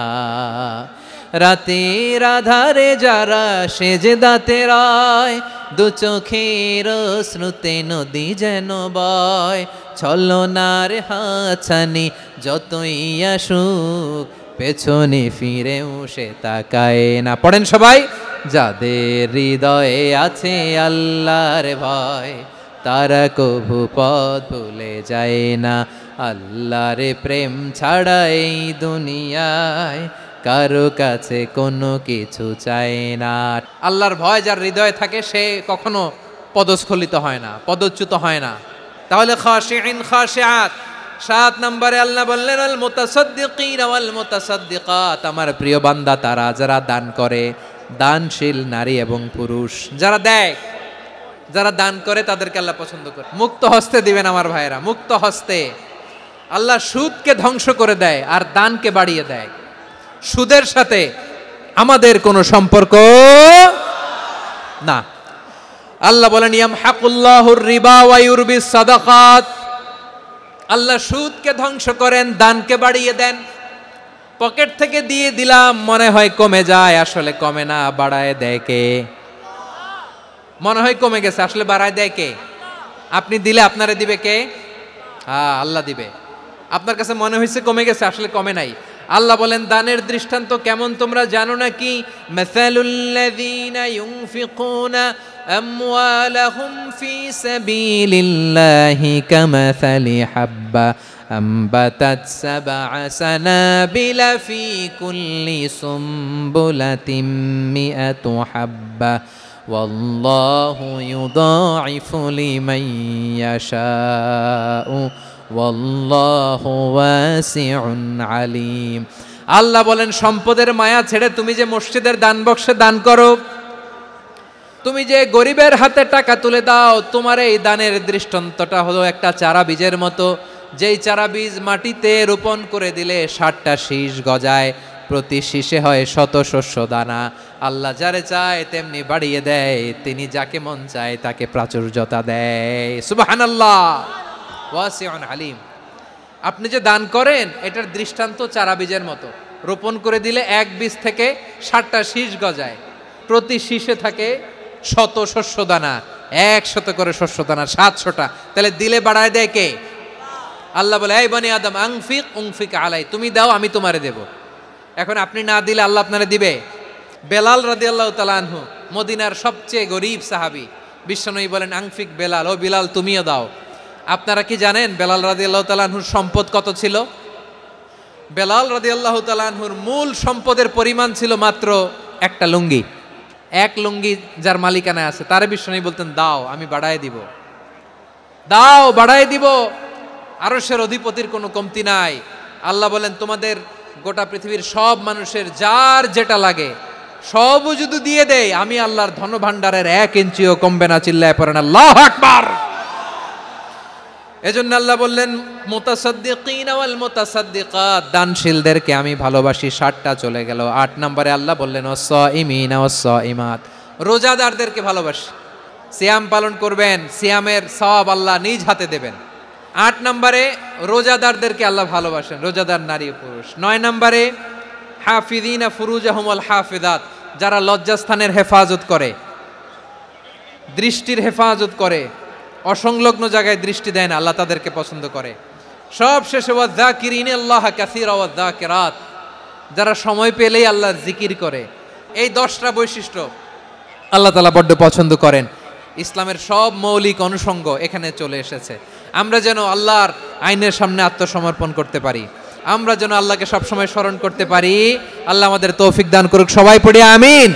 রাতের আধারে যারা সেজদাতে রয়, দু চোখের শ্রুতে নদী যেন বয়। ছলনার হাতছানি যতই আসুক, পেছনে ফিরেও সে তাকায় না। পড়েন সবাই। যাদের হৃদয়ে আছে আল্লাহর ভয়, তারা কভু পথ ভুলে যায় না। আল্লাহর প্রেম ছাড়া এই দুনিয়ায় কারো কাছে কোনো কিছু চায় না। আল্লাহর ভয় যার হৃদয়ে থাকে সে কখনো পদস্খলিত হয় না, পদচ্যুত হয় না। তাহলে খাশিঈন খাশিআত। 7 নম্বরে আল্লাহ বললেন আল মুতাসাদ্দিকিন ওয়াল মুতাসাদ্দিকাত, আমার প্রিয় বান্দা তারা যারা দান করে, দানশীল নারী এবং পুরুষ যারা দেয়, যারা দান করে তাদেরকে আল্লাহ পছন্দ করে। মুক্ত হস্তে দিবেন আমার ভাইয়েরা, মুক্ত হস্তে। আল্লাহ সুদকে ধ্বংস করে দেয় আর দানকে বাড়িয়ে দেয়। সুদের সাথে আমাদের কোনো সম্পর্ক না। আল্লাহ বলেন ইয়ামহাকুল্লাহুর রিবা ওয়া ইউরবিস সাদাকাত, আল্লাহ সুদকে ধ্বংস করেন, দানকে বাড়িয়ে দেন। পকেট থেকে দিয়ে দিলাম মনে হয় কমে যায়, আসলে কমে না, বাড়ায় দেয় কে? মনে হয় কমে গেছে, আসলে বাড়ায় দেয় কে? আপনি দিলে আপনারে দিবে কে? হ্যাঁ, আল্লাহ দিবে। আপনার কাছে মনে হয়েছে কমে গেছে, আসলে কমে নাই। আল্লাহ বলেন দানের দৃষ্টান্ত কেমন তোমরা জানো নাকি? মাসালুল্লাযীনা ইউনফিকুনা আমওয়ালাহুম ফি সাবিলিল্লাহি কামাসালি হাব্বা আম্বাতাত সাবআ সানাবিলা ফি কুল্লি সুমবুলাতিন মিআতু হাব্বা ওয়াল্লাহু ইউদাঈফু লিমান ইয়াশাউ ওয়াল্লাহু ওয়াসিউন আলিম। আল্লাহ বলেন সম্পদের মায়া ছেড়ে তুমি যে মসজিদের দান বক্সে দান করো, তুমি যে গরিবের হাতে টাকা তুলে দাও, তোমার এই দানের দৃষ্টান্তটা হলো একটা চারা বীজের মতো। যেই চারা বীজ মাটিতে রোপণ করে দিলে 60টা শীষ গজায়, প্রতি শীষে হয় শত শস্য দানা। আল্লাহ যারে চায় তেমনি বাড়িয়ে দেয়, তিনি যাকে মন চায় তাকে প্রাচুর্যতা দেয়। সুবহানাল্লাহ, ওয়াসিউন আলিম। আপনি যে দান করেন এটার দৃষ্টান্ত চারা বীজের মতো। রোপণ করে দিলে এক বীজ থেকে 60টা শীষ গজায়, প্রতি শীষে থাকে শত শস্য দানা, 100 করে শস্য দানা, 700টা। তাহলে দিলে বাড়ায় দেয় কে? আল্লাহ বলে এই বনি আদম আনফিক উনফিক আলাই, তুমি দাও আমি তোমারে দেব। এখন আপনি না দিলে আল্লাহ আপনারে দিবে? বেলাল রাদিয়াল্লাহু তাআলা আনহু, মদিনার সবচেয়ে গরিব সাহাবী, বিশ্বনবী বলেন আনফিক বেলাল, ও বিলাল তুমিও দাও। আপনারা কি জানেন বেলাল রাদিয়াল্লাহু তাআলা আনহুর সম্পদ কত ছিল? বেলাল রাদিয়াল্লাহু তাআলা আনহুর মূল সম্পদের পরিমাণ ছিল মাত্র একটা লুঙ্গি। এক লুঙ্গি যার মালিকানায় আছে তারে বিশ্বনবী বলতেন দাও আমি বাড়ায় দিব, দাও বাড়ায় দিব। আরশের অধিপতির কোনো কমতি নাই। আল্লাহ বলেন তোমাদের গোটা পৃথিবীর সব মানুষের যার যেটা লাগে সবও যদি দিয়ে দেয়, আমি আল্লাহর ধনভাণ্ডারের 1 ইঞ্চিও কমবে না। চিল্লায় পড়েন আল্লাহু আকবার। এজন্য আল্লাহ বললেন মুতাসাদ্দিকিন ওয়াল মুতাসাদ্দিকাত, দানশীলদেরকে আমি ভালোবাসি। 60টা চলে গেল। 8 নম্বরে আল্লাহ বললেন ওয়াস-সাইমিন ওয়াস-সাইমাত, রোজাদারদেরকে ভালোবাসি। সিয়াম পালন করবেন, সিয়ামের সওয়াব আল্লাহ নিজ হাতে দেবেন। 8 নম্বরে রোজাদারদেরকে আল্লাহ ভালোবাসেন, রোজাদার নারী ও পুরুষ। 9 নম্বরে হাফিযিনা ফুরুজাহুম ওয়াল হাফিযাত, যারা লজ্জাস্থানের হেফাজত করে, দৃষ্টির হেফাজত করে, অসংলগ্ন জায়গায় দৃষ্টি দেয় না, আল্লাহ তাদেরকে পছন্দ করে। সব শেষে ওয়াযাকিরিনাল্লাহ কাসীরা ওয়াযাকিরাত, যারা সময় পেলেই আল্লাহর জিকির করে। এই 10টা বৈশিষ্ট্য আল্লাহ তাআলা বড্ড পছন্দ করেন। ইসলামের সব মৌলিক অনুষঙ্গ এখানে চলে এসেছে। আমরা যেন আল্লাহর আইনের সামনে আত্মসমর্পণ করতে পারি, আমরা যেন আল্লাহকে সবসময় স্মরণ করতে পারি। আল্লাহ আমাদের তৌফিক দান করুক, সবাই পড়ি আমিন।